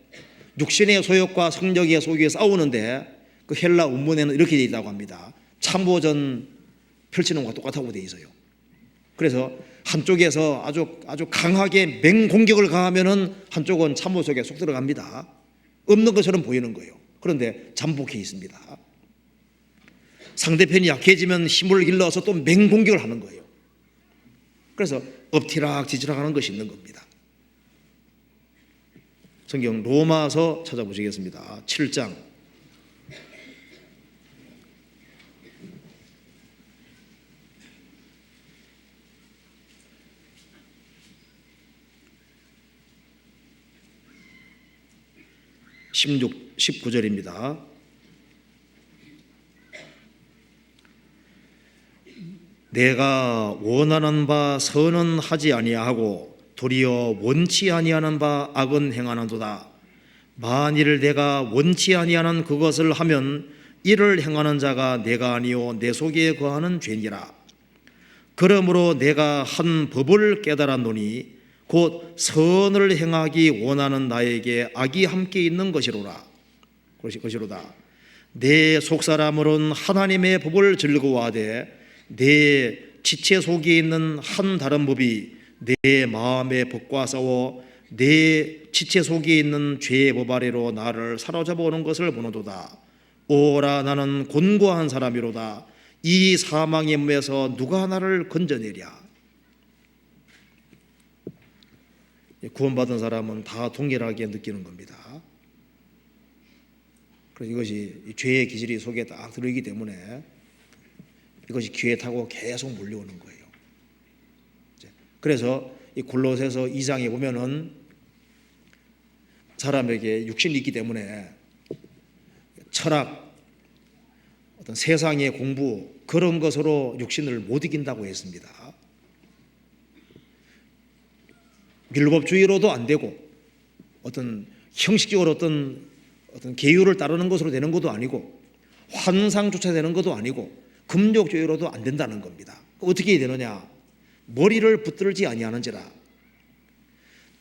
육신의 소욕과 성령의 소욕이 싸우는데 그 헬라 원문에는 이렇게 되어 있다고 합니다. 참호전 펼치는 것과 똑같다고 되어 있어요. 그래서 한쪽에서 아주 강하게 맹공격을 가하면은 한쪽은 참호 속에 쏙 들어갑니다. 없는 것처럼 보이는 거예요. 그런데 잠복해 있습니다. 상대편이 약해지면 힘을 길러서 또 맹공격을 하는 거예요. 그래서 엎티락 뒤지락 하는 것이 있는 겁니다. 성경 로마서 찾아보시겠습니다. 7장 19절입니다. 내가 원하는 바 선은 하지 아니하고 도리어 원치 아니하는 바 악은 행하는도다. 만일 내가 원치 아니하는 그것을 하면 이를 행하는 자가 내가 아니요 내 속에 거하는 죄니라. 그러므로 내가 한 법을 깨달았노니 곧 선을 행하기 원하는 나에게 악이 함께 있는 것이로다. 내 속사람으로는 하나님의 법을 즐거워하되 내 지체 속에 있는 한 다른 법이 내 마음의 법과 싸워 내 지체 속에 있는 죄의 법 아래로 나를 사로잡아 오는 것을 보노도다. 오라, 나는 곤고한 사람이로다. 이 사망의 몸에서 누가 나를 건져내랴. 구원받은 사람은 다 동일하게 느끼는 겁니다. 그래서 이것이 죄의 기질이 속에 딱 들어있기 때문에 이것이 귀에 타고 계속 몰려오는 거예요. 그래서 이 골로새서 2장에 보면은 사람에게 육신이 있기 때문에 철학, 어떤 세상의 공부 그런 것으로 육신을 못 이긴다고 했습니다. 율법주의로도 안 되고 어떤 형식적으로 어떤 계율을 따르는 것으로 되는 것도 아니고 환상조차 되는 것도 아니고 금욕조로도 안 된다는 겁니다. 어떻게 해야 되느냐? 머리를 붙들지 아니하는지라.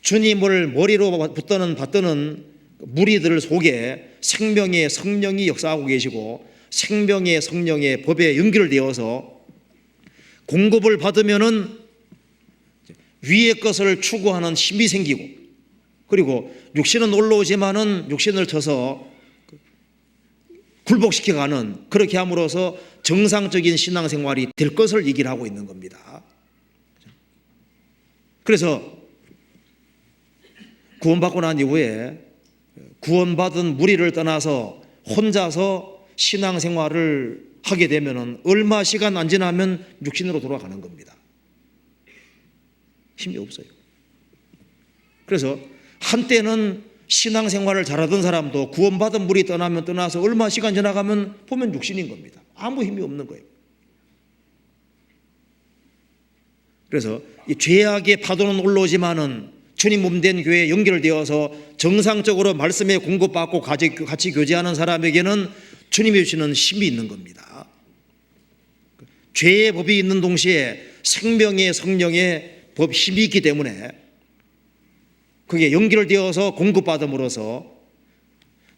주님을 머리로 받드는 무리들 속에 생명의 성령이 역사하고 계시고 생명의 성령의 법에 연결되어서 공급을 받으면은 위의 것을 추구하는 힘이 생기고, 그리고 육신은 올라오지만은 육신을 쳐서 굴복시켜가는, 그렇게 함으로써 정상적인 신앙생활이 될 것을 얘기를 하고 있는 겁니다. 그래서 구원받고 난 이후에 구원받은 무리를 떠나서 혼자서 신앙생활을 하게 되면 얼마 시간 안 지나면 육신으로 돌아가는 겁니다. 힘이 없어요. 그래서 한때는 신앙생활을 잘하던 사람도 구원받은 무리 떠나서 얼마 시간 지나가면 보면 육신인 겁니다. 아무 힘이 없는 거예요. 그래서 이 죄악의 파도는 올라오지만은 주님 몸된 교회에 연결되어서 정상적으로 말씀에 공급받고 같이 교제하는 사람에게는 주님이 주시는 힘이 있는 겁니다. 죄의 법이 있는 동시에 생명의 성령의 법 힘이 있기 때문에 그게 연결되어서 공급받음으로써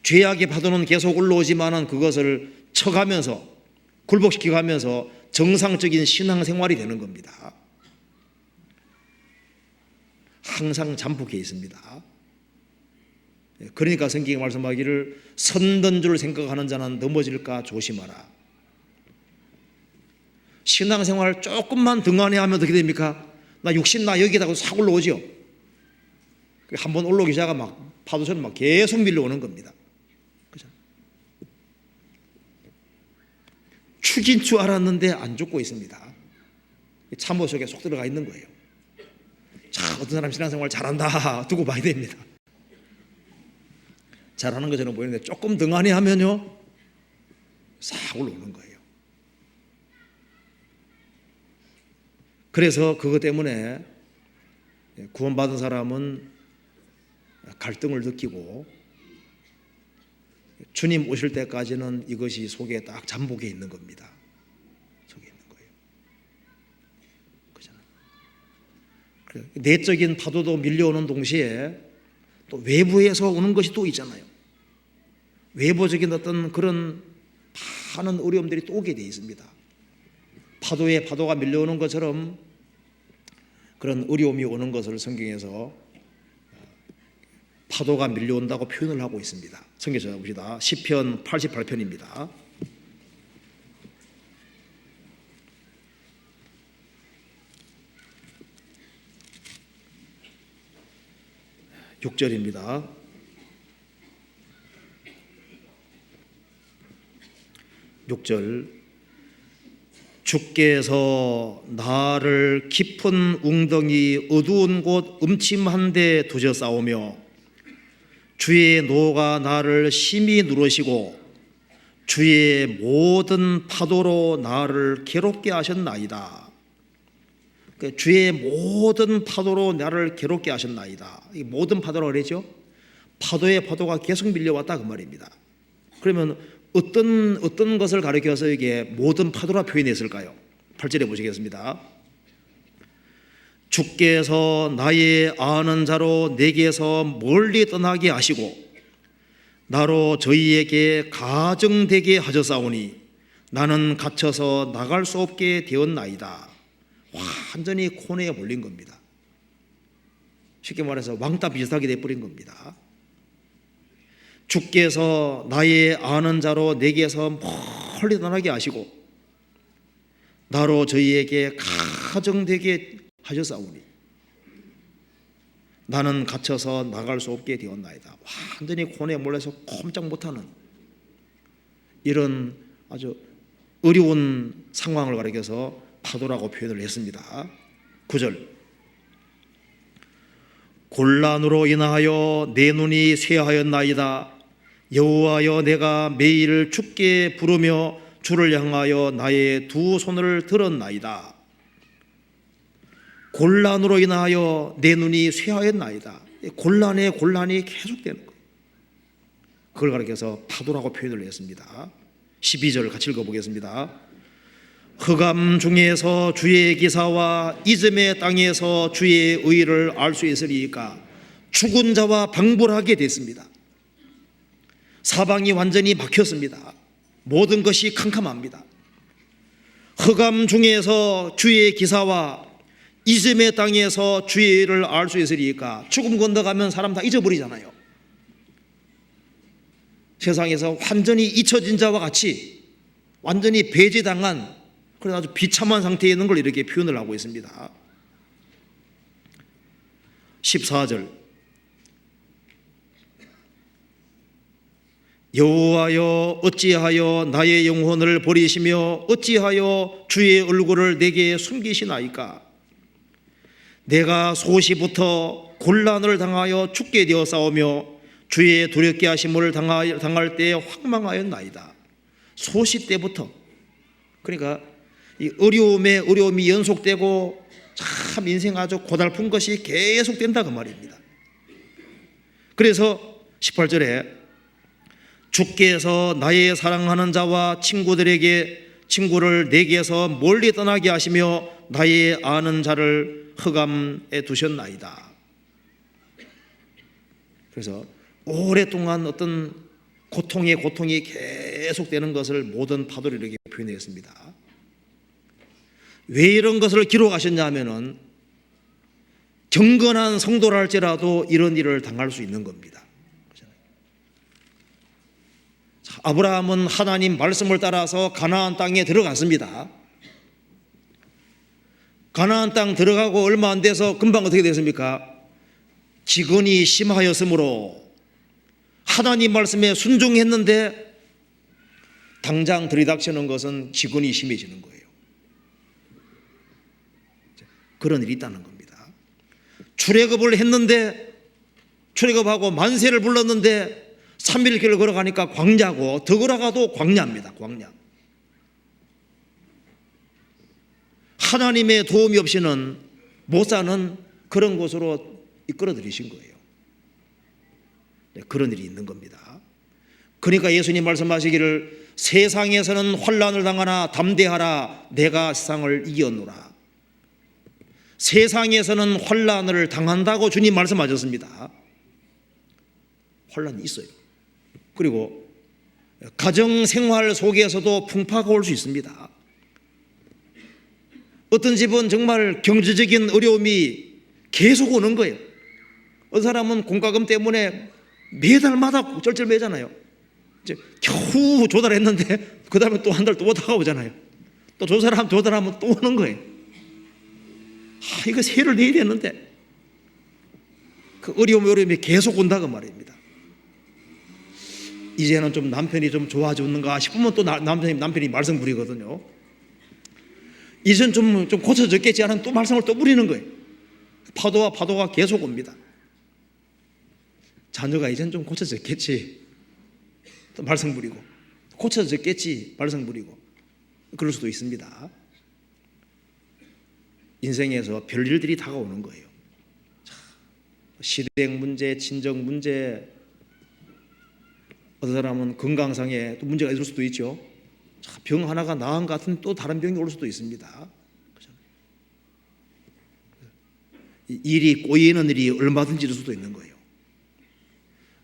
죄악의 파도는 계속 올라오지만은 그것을 쳐가면서 굴복시켜가면서 정상적인 신앙생활이 되는 겁니다. 항상 잠복해 있습니다. 그러니까 성경이 말씀하기를 선던 줄 생각하는 자는 넘어질까 조심하라. 신앙생활 조금만 등한해하면 어떻게 됩니까? 나 육신 나 여기다가 싹 올라오죠. 한번 올라오기 시작하면 막 파도처럼 막 계속 밀려오는 겁니다. 그죠? 죽인 줄 알았는데 안 죽고 있습니다. 참호 속에 속 들어가 있는 거예요. 자, 어떤 사람 신앙생활 잘한다 두고 봐야 됩니다. 잘하는 것처럼 보이는데 조금 등한히 하면요 싹 올라오는 거예요. 그래서 그것 때문에 구원받은 사람은 갈등을 느끼고 주님 오실 때까지는 이것이 속에 딱 잠복해 있는 겁니다. 속에 있는 거예요. 그잖아요. 내적인 파도도 밀려오는 동시에 또 외부에서 오는 것이 또 있잖아요. 외부적인 어떤 그런 많은 어려움들이 또 오게 돼 있습니다. 파도에 파도가 밀려오는 것처럼 그런 어려움이 오는 것을 성경에서 파도가 밀려온다고 표현을 하고 있습니다. 성경 찾아봅시다. 시편 88편입니다. 6절입니다. 6절 주께서 나를 깊은 웅덩이 어두운 곳 음침한 데 두셔 싸우며 주의 노가 나를 심히 누르시고 주의 모든 파도로 나를 괴롭게 하셨나이다. 주의 모든 파도로 나를 괴롭게 하셨나이다. 이 모든 파도라고 그러죠. 파도의 파도가 계속 밀려왔다 그 말입니다. 그러면 어떤 것을 가리켜서 이게 모든 파도라 표현했을까요? 8절에 보시겠습니다. 주께서 나의 아는 자로 내게서 멀리 떠나게 하시고 나로 저희에게 가정되게 하셨사오니 나는 갇혀서 나갈 수 없게 되었나이다. 완전히 코너에 몰린 겁니다. 쉽게 말해서 왕따 비슷하게 돼버린 겁니다. 주께서 나의 아는 자로 내게서 멀리 떠나게 하시고 나로 저희에게 가정되게 하셨사오니 나는 갇혀서 나갈 수 없게 되었나이다. 완전히 코너에 몰려서 꼼짝 못하는 이런 아주 어려운 상황을 가리켜서 파도라고 표현을 했습니다. 9절 곤란으로 인하여 내 눈이 쇠하였나이다. 여호와여 내가 매일 주께 부르며 주를 향하여 나의 두 손을 들었나이다. 곤란으로 인하여 내 눈이 쇠하였나이다. 곤란이 계속되는 거예요. 그걸 가리켜서 파도라고 표현을 했습니다. 12절 같이 읽어보겠습니다. 흑암 중에서 주의 기사와 이즘의 땅에서 주의 의를 알 수 있으리이까. 죽은 자와 방불하게 됐습니다. 사방이 완전히 막혔습니다. 모든 것이 캄캄합니다. 흑암 중에서 주의 기사와 이즘의 땅에서 주의 의를 알 수 있으리이까. 죽음 건너가면 사람 다 잊어버리잖아요. 세상에서 완전히 잊혀진 자와 같이 완전히 배제당한 그런 아주 비참한 상태에 있는 걸 이렇게 표현을 하고 있습니다. 14절 여호와여 어찌하여 나의 영혼을 버리시며 어찌하여 주의 얼굴을 내게 숨기시나이까. 내가 소시부터 곤란을 당하여 죽게 되어 싸우며 주의 두렵게 하심을 당할 때에 황망하였나이다. 소시 때부터, 그러니까 이 어려움이 연속되고 참 인생 아주 고달픈 것이 계속된다 그 말입니다. 그래서 18절에 주께서 나의 사랑하는 자와 친구를 내게서 멀리 떠나게 하시며 나의 아는 자를 흑암에 두셨나이다. 그래서 오랫동안 어떤 고통이 계속되는 것을 모든 파도를 이렇게 표현했습니다. 왜 이런 것을 기록하셨냐 하면은 경건한 성도라 할지라도 이런 일을 당할 수 있는 겁니다. 아브라함은 하나님 말씀을 따라서 가나안 땅에 들어갔습니다. 가나안 땅 들어가고 얼마 안 돼서 금방 어떻게 됐습니까? 기근이 심하였으므로 하나님 말씀에 순종했는데 당장 들이닥치는 것은 기근이 심해지는 거예요. 그런 일이 있다는 겁니다. 출애굽을 했는데 출애굽하고 만세를 불렀는데 3일 길을 걸어가니까 광야고 더 걸어가도 광야입니다. 광야. 하나님의 도움이 없이는 못 사는 그런 곳으로 이끌어 들이신 거예요. 네, 그런 일이 있는 겁니다. 그러니까 예수님 말씀하시기를 세상에서는 환난을 당하나 담대하라 내가 세상을 이겼노라. 세상에서는 환난을 당한다고 주님 말씀하셨습니다. 환난이 있어요. 그리고 가정생활 속에서도 풍파가 올 수 있습니다. 어떤 집은 정말 경제적인 어려움이 계속 오는 거예요. 어떤 사람은 공과금 때문에 매달마다 쩔쩔매잖아요. 이제 겨우 조달했는데 그 다음에 또 한 달 또 다가오잖아요. 또 조달하면 또 오는 거예요. 이거 세를 내야 되는데 그 어려움이 계속 온다고 말입니다. 이제는 좀 남편이 좀 좋아졌는가 싶으면 또 남편이 말썽 부리거든요. 이젠 좀 고쳐졌겠지 하는 또 말썽을 또 부리는 거예요. 파도가 계속 옵니다. 자녀가 이젠 좀 고쳐졌겠지 또 말썽 부리고, 고쳐졌겠지 말썽 부리고, 그럴 수도 있습니다. 인생에서 별일들이 다가오는 거예요. 실행 문제, 친정 문제, 어떤 사람은 건강상에 또 문제가 있을 수도 있죠. 병 하나가 나은 것 같은 또 다른 병이 올 수도 있습니다. 일이 꼬이는 일이 얼마든지 있을 수도 있는 거예요.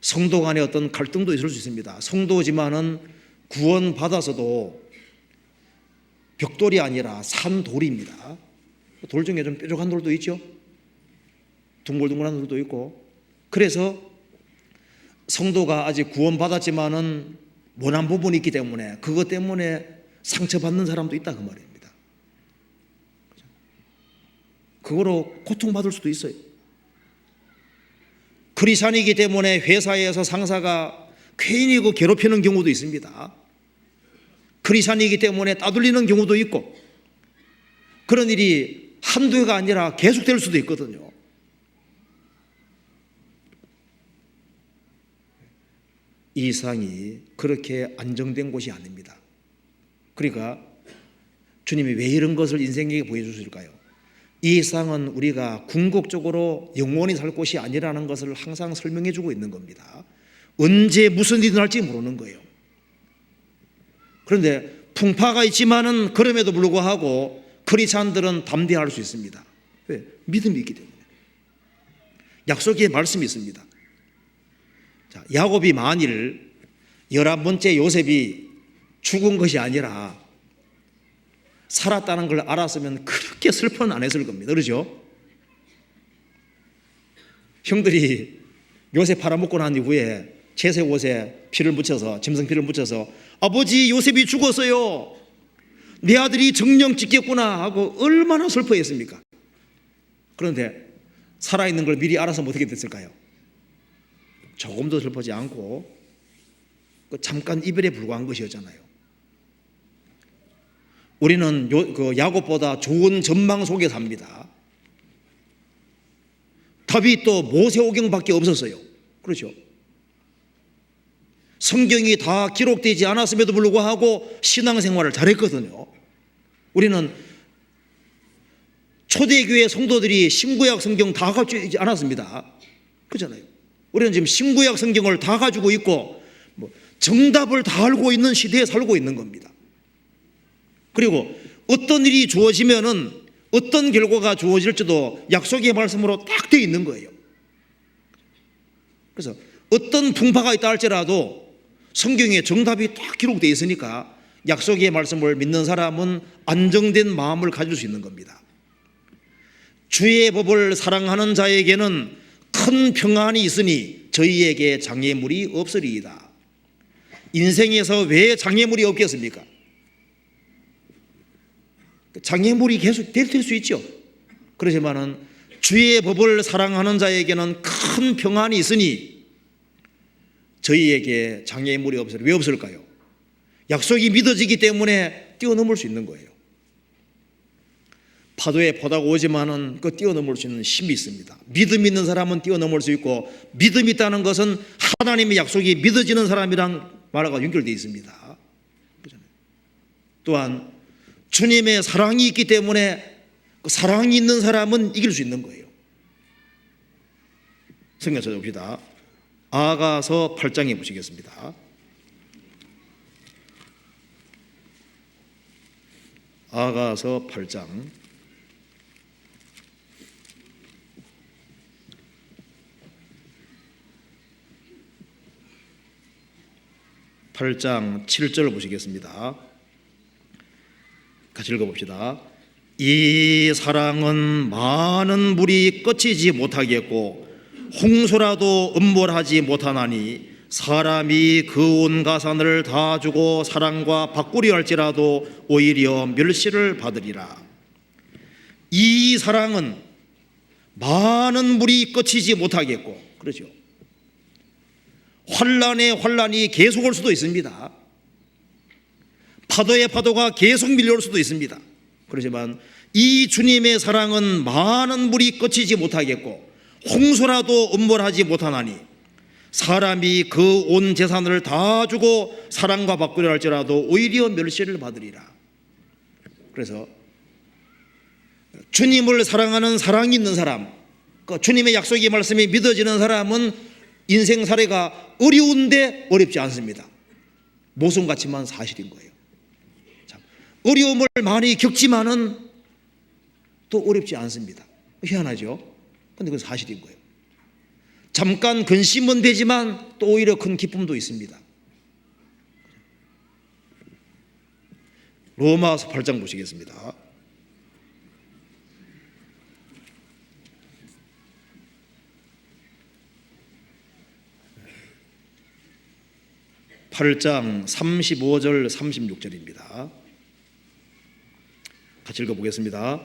성도 간의 어떤 갈등도 있을 수 있습니다. 성도지만은 구원받아서도 벽돌이 아니라 산돌입니다. 돌 중에 좀 뾰족한 돌도 있죠. 둥글둥글한 돌도 있고. 그래서 성도가 아직 구원받았지만은 모난 부분이 있기 때문에 그것 때문에 상처받는 사람도 있다 그 말입니다. 그거로 고통받을 수도 있어요. 크리스찬이기 때문에 회사에서 상사가 괜히 괴롭히는 경우도 있습니다. 크리스찬이기 때문에 따돌리는 경우도 있고, 그런 일이 한두 해가 아니라 계속될 수도 있거든요. 이 세상이 그렇게 안정된 곳이 아닙니다. 그러니까 주님이 왜 이런 것을 인생에게 보여주실까요? 이 세상은 우리가 궁극적으로 영원히 살 곳이 아니라는 것을 항상 설명해 주고 있는 겁니다. 언제 무슨 일이 날지 모르는 거예요. 그런데 풍파가 있지만은 그럼에도 불구하고 크리스찬들은 담대할 수 있습니다. 왜? 믿음이 있기 때문에. 약속의 말씀이 있습니다. 자, 야곱이 만일 11번째 요셉이 죽은 것이 아니라 살았다는 걸 알았으면 그렇게 슬퍼는 안 했을 겁니다. 그렇죠? 형들이 요셉 팔아먹고 난 이후에 채색 옷에 피를 묻혀서, 짐승피를 묻혀서 아버지 요셉이 죽었어요, 내 아들이 정령 찍겠구나 하고 얼마나 슬퍼했습니까? 그런데 살아있는 걸 미리 알아서 어떻게 됐을까요? 조금도 슬퍼지 않고 잠깐 이별에 불과한 것이었잖아요. 우리는 야곱보다 좋은 전망 속에 삽니다. 답이 또 모세오경밖에 없었어요. 그렇죠? 성경이 다 기록되지 않았음에도 불구하고 신앙생활을 잘했거든요. 우리는 초대교회 성도들이 신구약 성경 다 갖추지 있지 않았습니다. 그렇잖아요. 우리는 지금 신구약 성경을 다 가지고 있고 정답을 다 알고 있는 시대에 살고 있는 겁니다. 그리고 어떤 일이 주어지면은 어떤 결과가 주어질지도 약속의 말씀으로 딱 되어 있는 거예요. 그래서 어떤 풍파가 있다 할지라도 성경에 정답이 딱 기록되어 있으니까 약속의 말씀을 믿는 사람은 안정된 마음을 가질 수 있는 겁니다. 주의 법을 사랑하는 자에게는 큰 평안이 있으니 저희에게 장애물이 없으리이다. 인생에서 왜 장애물이 없겠습니까? 장애물이 계속 될 수 있죠. 그렇지만은 주의 법을 사랑하는 자에게는 큰 평안이 있으니 저희에게 장애물이 없으리. 왜 없을까요? 약속이 믿어지기 때문에 뛰어넘을 수 있는 거예요. 파도에 포다가 오지만은 그 뛰어넘을 수 있는 힘이 있습니다. 믿음 있는 사람은 뛰어넘을 수 있고, 믿음이 있다는 것은 하나님의 약속이 믿어지는 사람이랑 말과 연결되어 있습니다. 또한 주님의 사랑이 있기 때문에 그 사랑이 있는 사람은 이길 수 있는 거예요. 성경 찾아봅시다. 아가서 8장에 보시겠습니다. 아가서 8장 7절 보시겠습니다. 같이 읽어봅시다. 이 사랑은 많은 물이 꺼치지 못하겠고 홍수라도 음몰하지 못하나니 사람이 그 온 가산을 다 주고 사랑과 바꾸려 할지라도 오히려 멸시를 받으리라. 이 사랑은 많은 물이 꺼치지 못하겠고, 그렇죠? 환란의 환란이 계속 올 수도 있습니다. 파도의 파도가 계속 밀려올 수도 있습니다. 그렇지만 이 주님의 사랑은 많은 물이 꺼치지 못하겠고 홍수라도 음몰하지 못하나니 사람이 그 온 재산을 다 주고 사랑과 바꾸려 할지라도 오히려 멸시를 받으리라. 그래서 주님을 사랑하는 사랑이 있는 사람, 주님의 약속의 말씀이 믿어지는 사람은 인생 사례가 어려운데 어렵지 않습니다. 모순 같지만 사실인 거예요. 어려움을 많이 겪지만은 또 어렵지 않습니다. 희한하죠? 그런데 그건 사실인 거예요. 잠깐 근심은 되지만 또 오히려 큰 기쁨도 있습니다. 로마서 8장 보시겠습니다. (8장) 35절 36절입니다. 같이 읽어보겠습니다.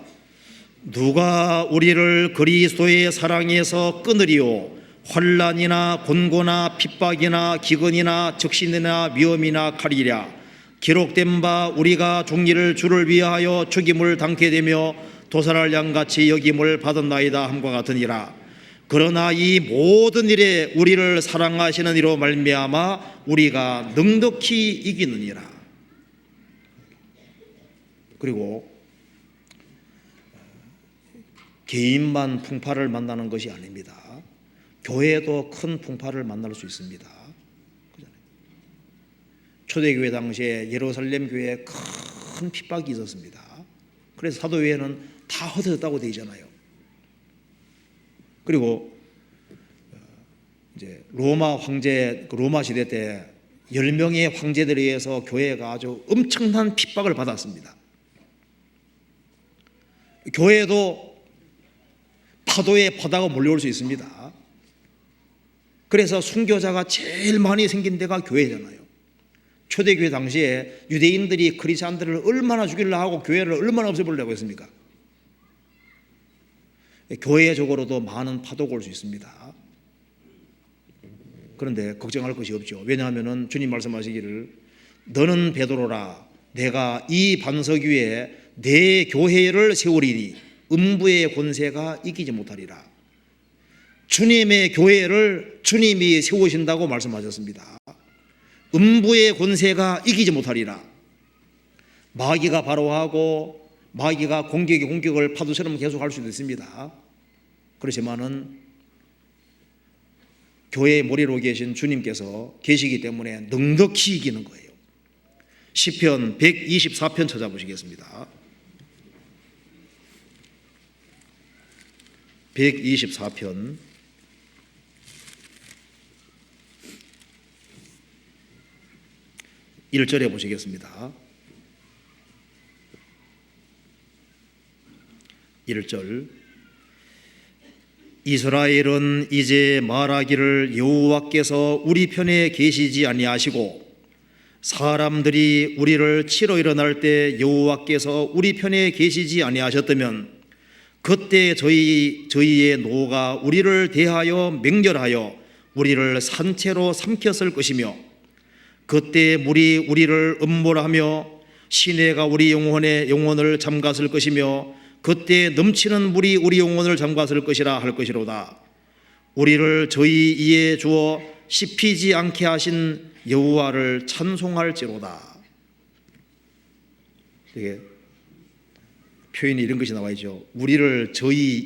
누가 우리를 그리스도의 사랑에서 끊으리요? 환난이나 곤고나 핍박이나 기근이나 적신이나 위험이나 칼이랴. 기록된 바 우리가 종리를 주를 위하여 죽임을 당케 되며 도살할 양같이 여김을 받았나이다 함과 같으니라. 그러나 이 모든 일에 우리를 사랑하시는 이로 말미암아 우리가 넉넉히 이기느니라. 그리고 개인만 풍파를 만나는 것이 아닙니다. 교회도 큰 풍파를 만날 수 있습니다. 초대교회 당시에 예루살렘 교회에 큰 핍박이 있었습니다. 그래서 사도회는 다 흩어졌다고 되어 있잖아요. 그리고 이제 로마 시대 때 10명의 황제들에 의해서 교회가 아주 엄청난 핍박을 받았습니다. 교회도 파도에 바다가 몰려올 수 있습니다. 그래서 순교자가 제일 많이 생긴 데가 교회잖아요. 초대교회 당시에 유대인들이 크리스천들을 얼마나 죽이려 하고 교회를 얼마나 없애보려고 했습니까? 교회적으로도 많은 파도가 올 수 있습니다. 그런데 걱정할 것이 없죠. 왜냐하면 주님 말씀하시기를 너는 베드로라 내가 이 반석 위에 내 교회를 세우리니 음부의 권세가 이기지 못하리라. 주님의 교회를 주님이 세우신다고 말씀하셨습니다. 음부의 권세가 이기지 못하리라. 마귀가 바로하고 마귀가 공격을 파도처럼 계속할 수도 있습니다. 그렇지만은 교회의 머리로 계신 주님께서 계시기 때문에 넉넉히 이기는 거예요. 시편 124편 찾아보시겠습니다. 124편 1절에 보시겠습니다. 1절 이스라엘은 이제 말하기를 여호와께서 우리 편에 계시지 아니하시고 사람들이 우리를 치러 일어날 때 여호와께서 우리 편에 계시지 아니하셨다면 그때 저희의 노가 우리를 대하여 맹렬하여 우리를 산채로 삼켰을 것이며 그때 물이 우리를 음몰하며 시내가 우리 영혼을 잠갔을 것이며 그때 넘치는 물이 우리 영혼을 잠갔을 것이라 할 것이로다. 우리를 저희 이에 주어 씹히지 않게 하신 여호와를 찬송할지로다. 이게 표현이 이런 것이 나와 있죠. 우리를 저희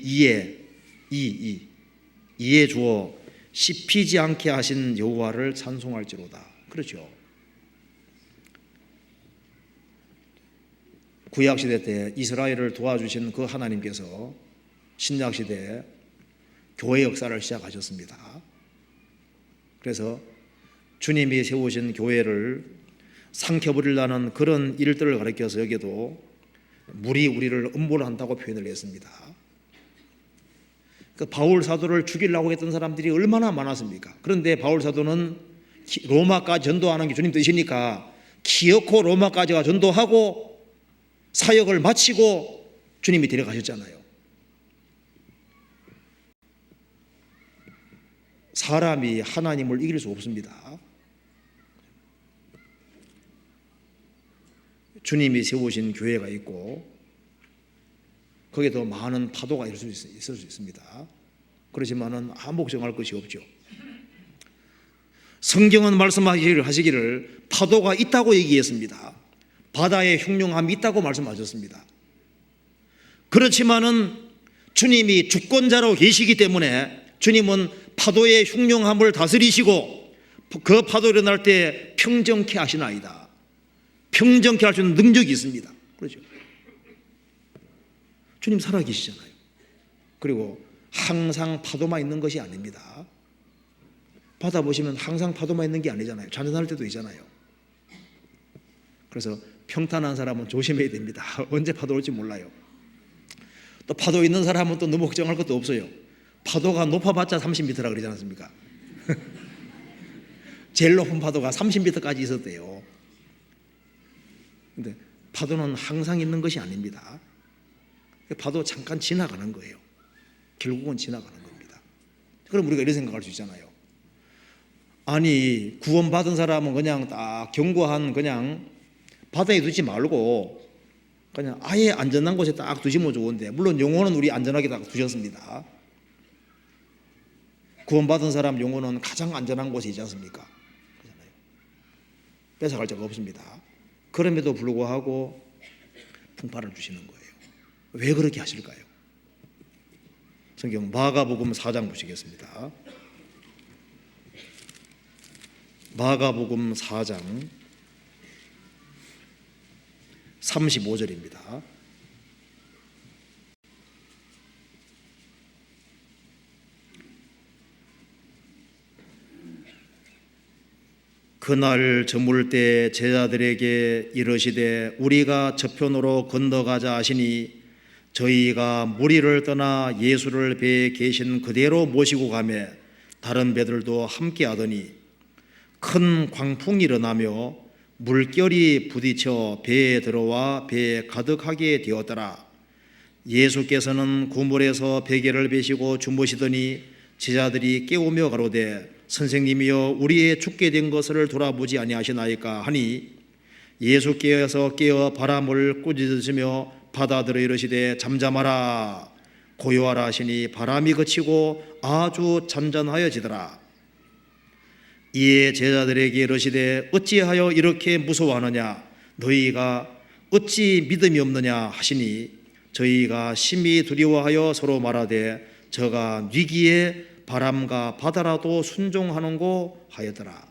이에 주어 씹히지 않게 하신 여호와를 찬송할지로다. 그렇죠. 구약시대 때 이스라엘을 도와주신 그 하나님께서 신약시대에 교회 역사를 시작하셨습니다. 그래서 주님이 세우신 교회를 삼켜버리려는 그런 일들을 가리켜서 여기도 물이 우리를 음몰한다고 표현을 했습니다. 그 바울 사도를 죽이려고 했던 사람들이 얼마나 많았습니까? 그런데 바울 사도는 로마까지 전도하는 게 주님 뜻이니까 기어코 로마까지가 전도하고 사역을 마치고 주님이 데려가셨잖아요. 사람이 하나님을 이길 수 없습니다. 주님이 세우신 교회가 있고 거기에 더 많은 파도가 있을 수 있습니다. 그렇지만은 아무 걱정할 것이 없죠. 성경은 말씀하시기를 파도가 있다고 얘기했습니다. 바다에 흉흉함이 있다고 말씀하셨습니다. 그렇지만은 주님이 주권자로 계시기 때문에 주님은 파도의 흉흉함을 다스리시고 그 파도 일어날 때 평정케 하시나이다. 평정케 할 수 있는 능력이 있습니다. 그렇죠? 주님 살아계시잖아요. 그리고 항상 파도만 있는 것이 아닙니다. 바다 보시면 항상 파도만 있는 게 아니잖아요. 잔잔할 때도 있잖아요. 그래서 평탄한 사람은 조심해야 됩니다. 언제 파도 올지 몰라요. 또 파도 있는 사람은 또 너무 걱정할 것도 없어요. 파도가 높아봤자 30m라 그러지 않습니까? 제일 높은 파도가 30m까지 있었대요. 근데 파도는 항상 있는 것이 아닙니다. 파도 잠깐 지나가는 거예요. 결국은 지나가는 겁니다. 그럼 우리가 이런 생각할 수 있잖아요. 아니 구원받은 사람은 그냥 딱 견고한 그냥 바다에 두지 말고 그냥 아예 안전한 곳에 딱 두시면 좋은데, 물론 영혼은 우리 안전하게 딱 두셨습니다. 구원받은 사람 영혼은 가장 안전한 곳에 있지 않습니까? 그렇잖아요. 뺏어갈 자가 없습니다. 그럼에도 불구하고 풍파를 주시는 거예요. 왜 그렇게 하실까요? 성경 마가복음 4장 보시겠습니다. 마가복음 4장 35절입니다. 그날 저물 때 제자들에게 이르시되 우리가 저편으로 건너가자 하시니 저희가 무리를 떠나 예수를 배에 계신 그대로 모시고 가매 다른 배들도 함께 하더니 큰 광풍이 일어나며 물결이 부딪혀 배에 들어와 배에 가득하게 되었더라. 예수께서는 그물에서 베개를 베시고 주무시더니 제자들이 깨우며 가로되 선생님이여 우리의 죽게 된 것을 돌아보지 아니하시나이까 하니 예수께서 깨어 바람을 꾸짖으시며 바다들어 이르시되 잠잠하라 고요하라 하시니 바람이 그치고 아주 잔잔하여지더라. 이에 제자들에게 이르시되 어찌하여 이렇게 무서워하느냐 너희가 어찌 믿음이 없느냐 하시니 저희가 심히 두려워하여 서로 말하되 저가 뉘기에 바람과 바다라도 순종하는고 하였더라.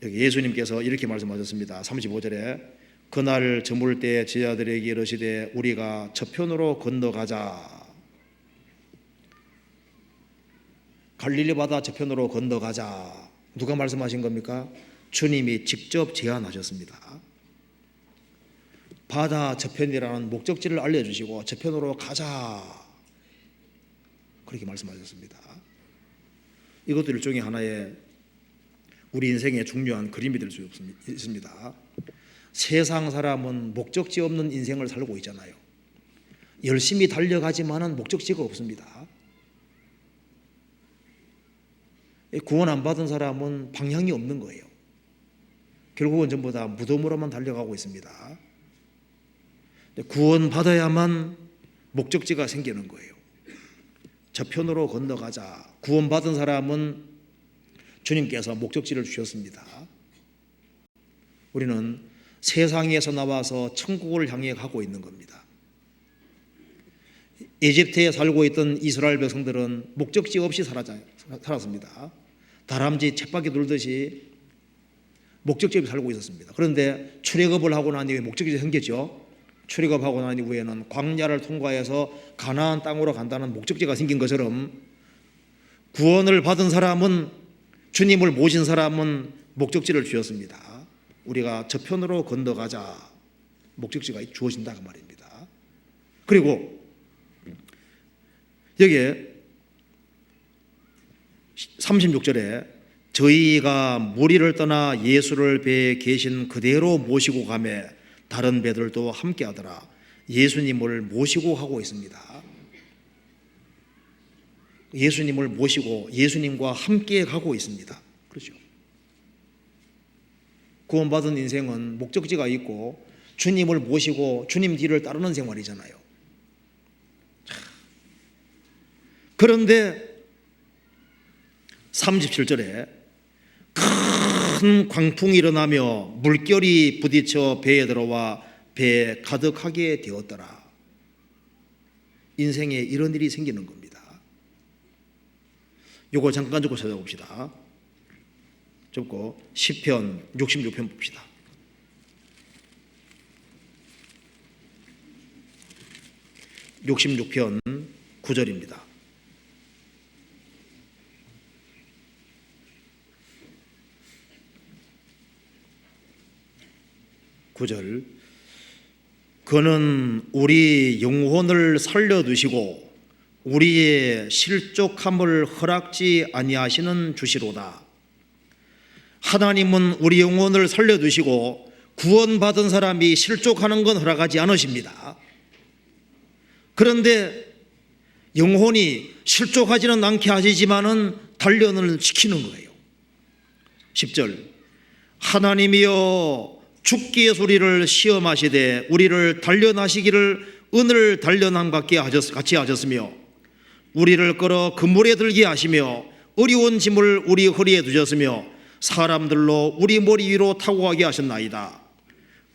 여기 예수님께서 이렇게 말씀하셨습니다. 35절에 그날 저물 때 제자들에게 이르시되 우리가 저편으로 건너가자. 갈릴리 바다 저편으로 건너가자. 누가 말씀하신 겁니까? 주님이 직접 제안하셨습니다. 바다 저편이라는 목적지를 알려주시고 저편으로 가자 그렇게 말씀하셨습니다. 이것도 일종의 하나의 우리 인생의 중요한 그림이 될 수 있습니다. 세상 사람은 목적지 없는 인생을 살고 있잖아요. 열심히 달려가지만은 목적지가 없습니다. 구원 안 받은 사람은 방향이 없는 거예요. 결국은 전부 다 무덤으로만 달려가고 있습니다. 구원 받아야만 목적지가 생기는 거예요. 저편으로 건너가자. 구원받은 사람은 주님께서 목적지를 주셨습니다. 우리는 세상에서 나와서 천국을 향해 가고 있는 겁니다. 이집트에 살고 있던 이스라엘 백성들은 목적지 없이 살았습니다. 다람쥐 쳇바퀴 돌듯이 목적지 없이 살고 있었습니다. 그런데 출애굽을 하고 난 이후에 목적지가 생겼죠. 출애굽하고 난 이후에는 광야를 통과해서 가나안 땅으로 간다는 목적지가 생긴 것처럼 구원을 받은 사람은 주님을 모신 사람은 목적지를 주셨습니다. 우리가 저편으로 건너가자 목적지가 주어진다 그 말입니다. 그리고 여기에 36절에 저희가 무리를 떠나 예수를 배에 계신 그대로 모시고 가매 다른 배들도 함께 하더라. 예수님을 모시고 하고 있습니다. 예수님을 모시고 예수님과 함께 가고 있습니다. 그렇죠? 구원받은 인생은 목적지가 있고 주님을 모시고 주님 뒤를 따르는 생활이잖아요. 그런데 37절에 큰 광풍이 일어나며 물결이 부딪혀 배에 들어와 배에 가득하게 되었더라. 인생에 이런 일이 생기는 겁니다. 요거 잠깐 좀 찾아봅시다. 접고 시편 66편 봅시다. (66편) 9절입니다. 9절 그는 우리 영혼을 살려두시고 우리의 실족함을 허락지 아니하시는 주시로다. 하나님은 우리 영혼을 살려두시고 구원받은 사람이 실족하는 건 허락하지 않으십니다. 그런데 영혼이 실족하지는 않게 하시지만은 단련을 시키는 거예요. 10절 하나님이여 죽기의 소리를 시험하시되 우리를 단련하시기를 은을 단련함 같이 하셨으며 우리를 끌어 그물에 들게 하시며 어려운 짐을 우리 허리에 두셨으며 사람들로 우리 머리 위로 타고 가게 하셨나이다.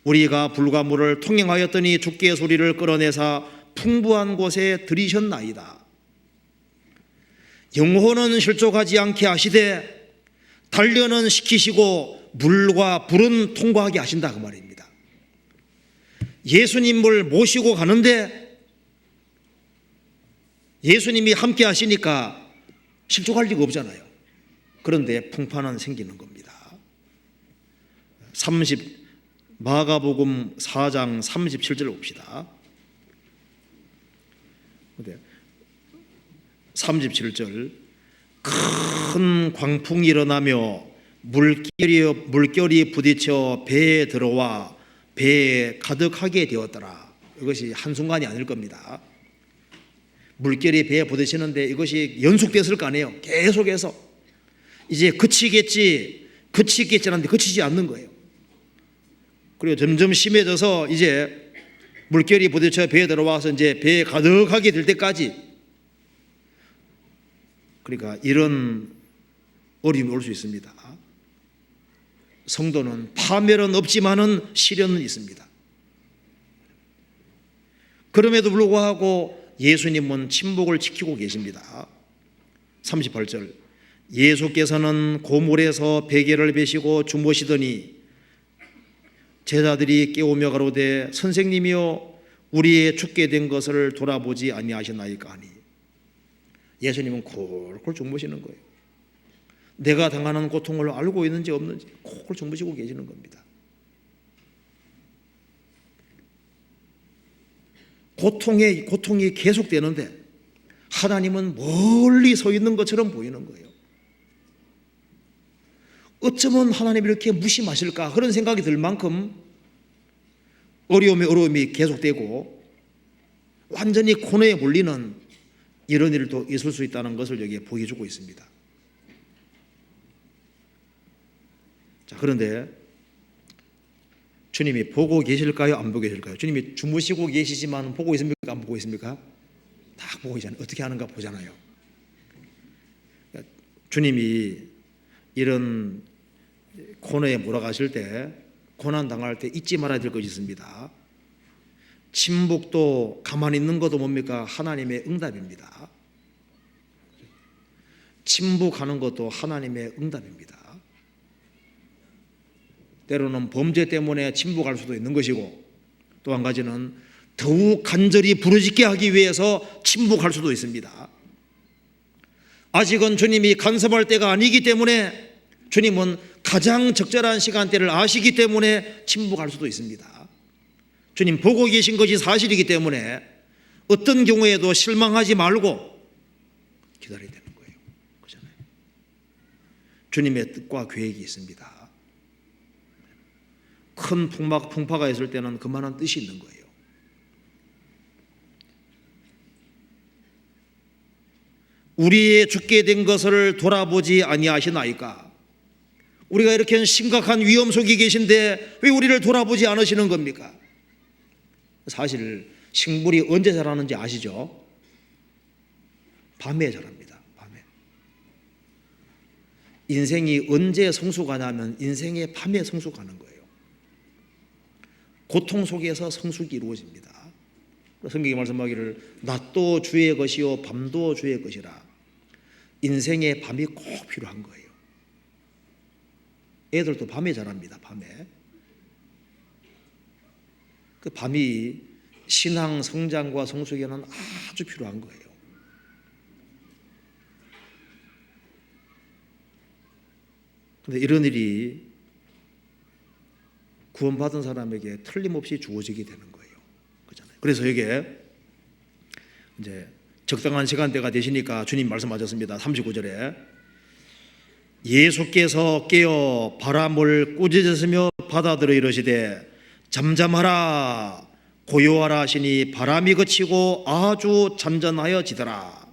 우리가 불가물을 통행하였더니 죽기의 소리를 끌어내사 풍부한 곳에 들이셨나이다. 영혼은 실족하지 않게 하시되 단련은 시키시고 물과 불은 통과하게 하신다 그 말입니다. 예수님을 모시고 가는데 예수님이 함께 하시니까 실족할 리가 없잖아요. 그런데 풍파는 생기는 겁니다. 마가복음 4장 37절 봅시다. 37절 큰 광풍이 일어나며 물결이 부딪혀 배에 들어와 배에 가득하게 되었더라. 이것이 한순간이 아닐 겁니다. 물결이 배에 부딪히는데 이것이 연속됐을 거 아니에요. 계속해서 이제 그치겠지 하는데 그치지 않는 거예요. 그리고 점점 심해져서 이제 물결이 부딪혀 배에 들어와서 이제 배에 가득하게 될 때까지, 그러니까 이런 어려움이 올 수 있습니다. 성도는 파멸은 없지만은 시련은 있습니다. 그럼에도 불구하고 예수님은 침묵을 지키고 계십니다. 38절 예수께서는 고물에서 베개를 베시고 주무시더니 제자들이 깨우며 가로되 선생님이여 우리의 죽게 된 것을 돌아보지 아니하시나이까 하니, 예수님은 콜콜 주무시는 거예요. 내가 당하는 고통을 알고 있는지 없는지 콜콜 주무시고 계시는 겁니다. 고통이 계속되는데 하나님은 멀리 서 있는 것처럼 보이는 거예요. 어쩌면 하나님이 이렇게 무심하실까 그런 생각이 들 만큼 어려움이 계속되고 완전히 코너에 몰리는 이런 일도 있을 수 있다는 것을 여기에 보여주고 있습니다. 자, 그런데 주님이 보고 계실까요? 안 보고 계실까요? 주님이 주무시고 계시지만 보고 있습니까? 안 보고 있습니까? 다 보고 있잖아요. 어떻게 하는가 보잖아요. 주님이 이런 코너에 몰아가실 때, 고난 당할 때 잊지 말아야 될 것이 있습니다. 침묵도 가만히 있는 것도 뭡니까? 하나님의 응답입니다. 침묵하는 것도 하나님의 응답입니다. 때로는 범죄 때문에 침묵할 수도 있는 것이고, 또 한 가지는 더욱 간절히 부르짖게 하기 위해서 침묵할 수도 있습니다. 아직은 주님이 간섭할 때가 아니기 때문에, 주님은 가장 적절한 시간대를 아시기 때문에 침묵할 수도 있습니다. 주님 보고 계신 것이 사실이기 때문에 어떤 경우에도 실망하지 말고 기다려야 되는 거예요. 그렇잖아요. 주님의 뜻과 계획이 있습니다. 큰 풍파가 있을 때는 그만한 뜻이 있는 거예요. 우리의 죽게 된 것을 돌아보지 아니하시나이까? 우리가 이렇게 심각한 위험 속에 계신데 왜 우리를 돌아보지 않으시는 겁니까? 사실 식물이 언제 자라는지 아시죠? 밤에 자랍니다. 밤에. 인생이 언제 성숙하냐면 인생의 밤에 성숙하는 거예요. 고통 속에서 성숙이 이루어집니다. 성경이 말씀하기를 낮도 주의 것이요 밤도 주의 것이라. 인생의 밤이 꼭 필요한 거예요. 애들도 밤에 자랍니다. 밤에. 그 밤이 신앙 성장과 성숙에는 아주 필요한 거예요. 그런데 이런 일이 구원받은 사람에게 틀림없이 주어지게 되는 거예요. 그렇잖아요. 그래서 이게 이제 적당한 시간대가 되시니까 주님 말씀하셨습니다. 39절에 예수께서 깨어 바람을 꾸짖으시며 바다들어 이르시되 잠잠하라 고요하라 하시니 바람이 그치고 아주 잔잔하여지더라.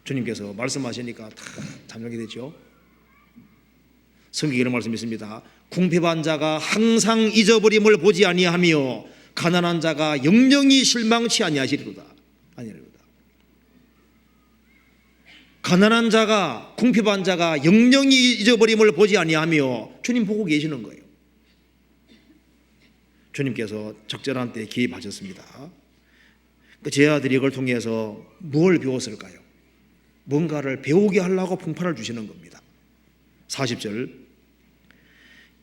주님께서 말씀하시니까 다 잠잠하게 되죠. 성경에 이런 말씀이 있습니다. 궁핍한 자가 항상 잊어버림을 보지 아니하며 가난한 자가 영영이 실망치 아니하시리로다. 가난한 자가, 궁핍한 자가 영영이 잊어버림을 보지 아니하며 주님 보고 계시는 거예요. 주님께서 적절한 때에 기입하셨습니다. 제 아들이 이걸 통해서 뭘 배웠을까요? 뭔가를 배우게 하려고 풍파를 주시는 겁니다. 40절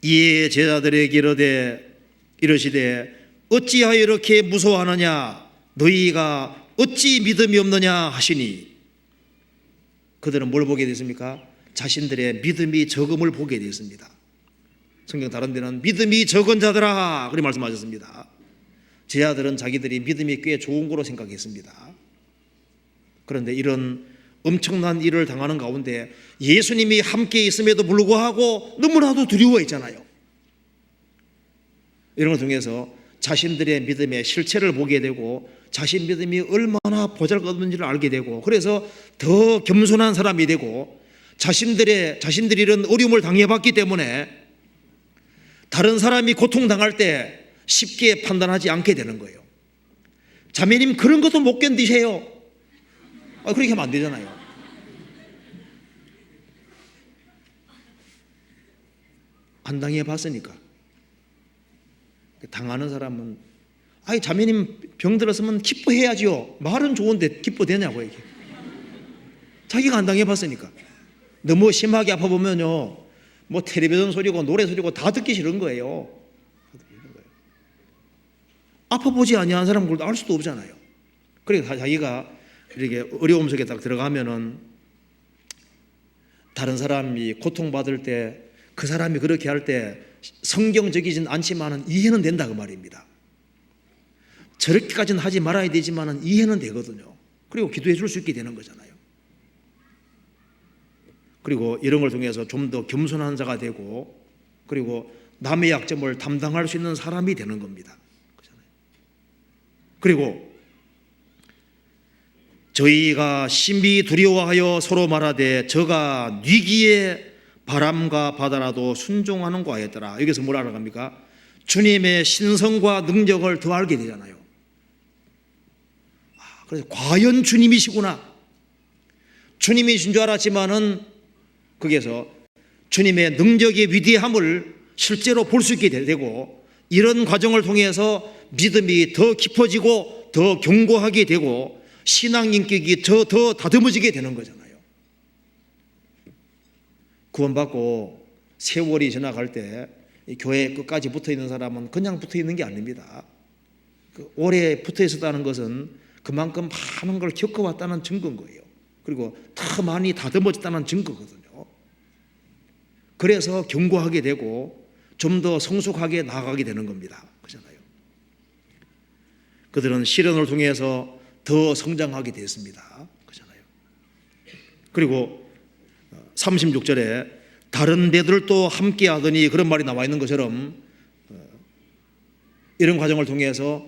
이에 제자들에게 이르되 이르시되 어찌하여 이렇게 무서워하느냐 너희가 어찌 믿음이 없느냐 하시니, 그들은 뭘 보게 됐습니까? 자신들의 믿음이 적음을 보게 되었습니다. 성경 다른 데는 믿음이 적은 자들아 그렇게 말씀하셨습니다. 제 아들은 자기들이 믿음이 꽤 좋은 거로 생각했습니다. 그런데 이런 엄청난 일을 당하는 가운데 예수님이 함께 있음에도 불구하고 너무나도 두려워했잖아요. 이런 걸 통해서 자신들의 믿음의 실체를 보게 되고 자신 믿음이 얼마나 보잘것없는지를 알게 되고, 그래서 더 겸손한 사람이 되고, 자신들이 이런 어려움을 당해봤기 때문에 다른 사람이 고통당할 때 쉽게 판단하지 않게 되는 거예요. 자매님 그런 것도 못 견디세요. 그렇게 하면 안 되잖아요. 안 당해봤으니까. 당하는 사람은 자매님 병 들었으면 기뻐해야죠. 말은 좋은데 기뻐되냐고. 이게 자기가 안 당해봤으니까. 너무 심하게 아파 보면요, 뭐 텔레비전 소리고 노래 소리고 다 듣기 싫은 거예요. 아파 보지 아니한 사람은 그걸 알 수도 없잖아요. 그러니까 자기가 이렇게 어려움 속에 딱 들어가면은 다른 사람이 고통받을 때 그 사람이 그렇게 할 때 성경적이진 않지만은 이해는 된다 그 말입니다. 저렇게까지는 하지 말아야 되지만은 이해는 되거든요. 그리고 기도해 줄 수 있게 되는 거잖아요. 그리고 이런 걸 통해서 좀 더 겸손한 자가 되고, 그리고 남의 약점을 담당할 수 있는 사람이 되는 겁니다. 그리고 저희가 심히 두려워하여 서로 말하되 저가 뉘기에 바람과 바다라도 순종하는 거였더라. 여기서 뭘 알아갑니까? 주님의 신성과 능력을 더 알게 되잖아요. 그래서 과연 주님이시구나. 주님이신 줄 알았지만은 거기에서 주님의 능력의 위대함을 실제로 볼 수 있게 되고, 이런 과정을 통해서 믿음이 더 깊어지고 더 견고하게 되고 신앙 인격이 더 다듬어지게 되는 거잖아요. 구원받고 세월이 지나갈 때 교회 끝까지 붙어 있는 사람은 그냥 붙어 있는 게 아닙니다. 오래 붙어 있었다는 것은 그만큼 많은 걸 겪어왔다는 증거인 거예요. 그리고 더 많이 다듬어졌다는 증거거든요. 그래서 견고하게 되고 좀 더 성숙하게 나아가게 되는 겁니다. 그렇잖아요. 그들은 시련을 통해서 더 성장하게 됐습니다. 그렇잖아요. 그리고 36절에 다른 데들도 함께 하더니 그런 말이 나와 있는 것처럼 이런 과정을 통해서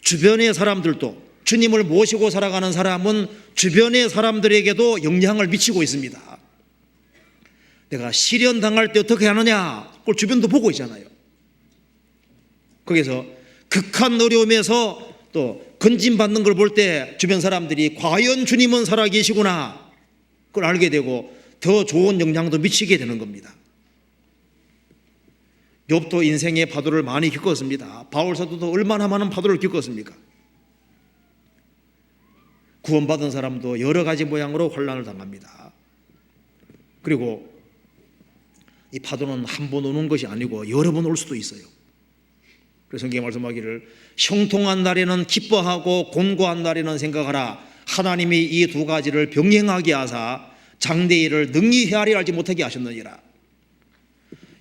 주변의 사람들도, 주님을 모시고 살아가는 사람은 주변의 사람들에게도 영향을 미치고 있습니다. 내가 시련 당할 때 어떻게 하느냐, 그걸 주변도 보고 있잖아요. 거기서 극한 어려움에서 또 건진받는 걸 볼 때 주변 사람들이 과연 주님은 살아계시구나, 그걸 알게 되고 더 좋은 영향도 미치게 되는 겁니다. 욥도 인생의 파도를 많이 겪었습니다. 바울 사도도 얼마나 많은 파도를 겪었습니까? 구원받은 사람도 여러 가지 모양으로 환난을 당합니다. 그리고 이 파도는 한 번 오는 것이 아니고 여러 번 올 수도 있어요. 그래서 성경에 말씀하기를 형통한 날에는 기뻐하고 곤고한 날에는 생각하라. 하나님이 이 두 가지를 병행하게 하사 장래 일을 능히 헤아려 알지 못하게 하셨느니라.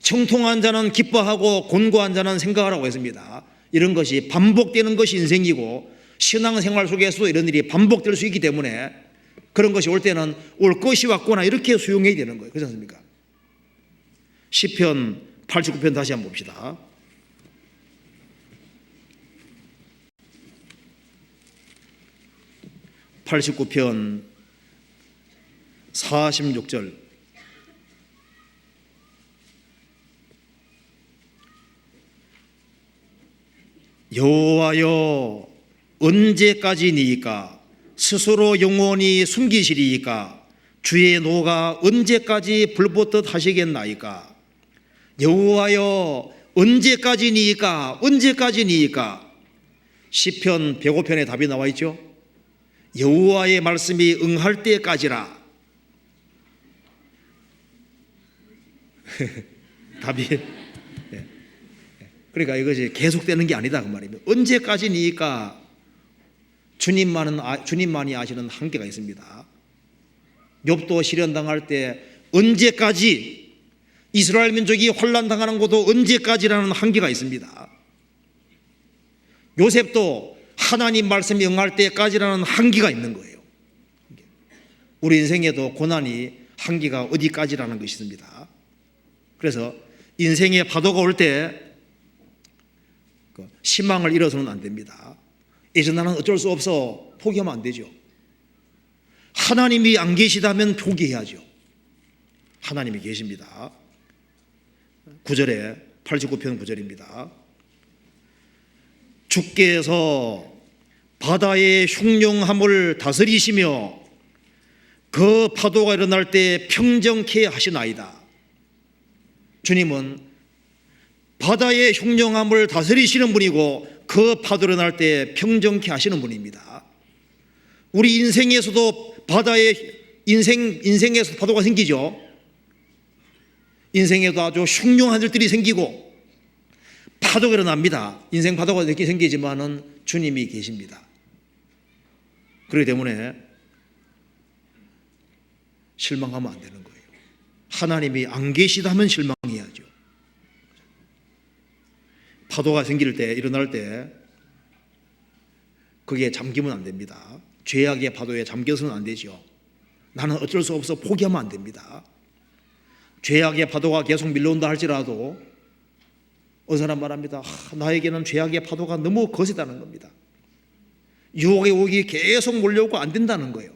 형통한 자는 기뻐하고 곤고한 자는 생각하라고 했습니다. 이런 것이 반복되는 것이 인생이고 신앙생활 속에서도 이런 일이 반복될 수 있기 때문에 그런 것이 올 때는 올 것이 왔구나 이렇게 수용해야 되는 거예요. 그렇지 않습니까? 시편 89편 다시 한번 봅시다. (89편) 46절. 여호와여 언제까지니이까? 스스로 영원히 숨기시리이까? 주의 노가 언제까지 불붙듯 하시겠나이까? 여호와여 언제까지니이까? 언제까지니이까? 시편 105편에 답이 나와 있죠. 여호와의 말씀이 응할 때까지라. 답이 그러니까 이것이 계속되는 게 아니다 그 말입니다. 언제까지니까 주님만이 아시는 한계가 있습니다. 욥도 시련당할 때 언제까지, 이스라엘 민족이 환난당하는 것도 언제까지라는 한계가 있습니다. 요셉도 하나님 말씀이 응할 때까지라는 한계가 있는 거예요. 우리 인생에도 고난이 한계가 어디까지라는 것이 있습니다. 그래서 인생의 파도가 올 때 희망을 잃어서는 안 됩니다. 이제 나는 어쩔 수 없어 포기하면 안 되죠. 하나님이 안 계시다면 포기해야죠. 하나님이 계십니다. 9절에 89편 9절입니다. 주께서 바다의 흉룡함을 다스리시며 그 파도가 일어날 때 평정케 하시나이다. 주님은 바다의 흉룡함을 다스리시는 분이고 그 파도가 일어날 때 평정케 하시는 분입니다. 우리 인생에서도 인생에서 파도가 생기죠. 인생에도 아주 흉흉한 일들이 생기고 파도가 일어납니다. 인생 파도가 이렇게 생기지만은 주님이 계십니다. 그렇기 때문에 실망하면 안 되는 거예요. 하나님이 안 계시다면 실망해야죠. 파도가 생길 때, 일어날 때 그게 잠기면 안 됩니다. 죄악의 파도에 잠겨서는 안 되죠. 나는 어쩔 수 없어 포기하면 안 됩니다. 죄악의 파도가 계속 밀려온다 할지라도 어느 사람 말합니다. 나에게는 죄악의 파도가 너무 거세다는 겁니다. 유혹의 오기 계속 몰려오고 안 된다는 거예요.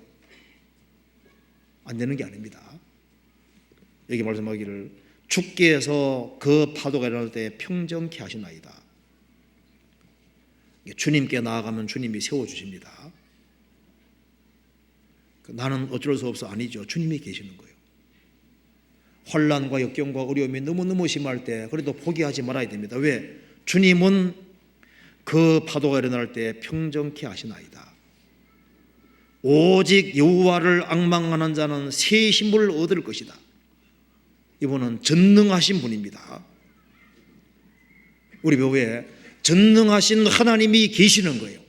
안 되는 게 아닙니다. 여기 말씀하기를 주께서 그 파도가 일어날 때 평정케 하시나이다. 주님께 나아가면 주님이 세워주십니다. 나는 어쩔 수 없어 아니죠. 주님이 계시는 거예요. 환난과 역경과 어려움이 너무너무 심할 때 그래도 포기하지 말아야 됩니다. 왜? 주님은 그 파도가 일어날 때 평정케 하시나이다. 오직 여호와를 앙망하는 자는 새 힘을 얻을 것이다. 이분은 전능하신 분입니다. 우리 묘에 전능하신 하나님이 계시는 거예요.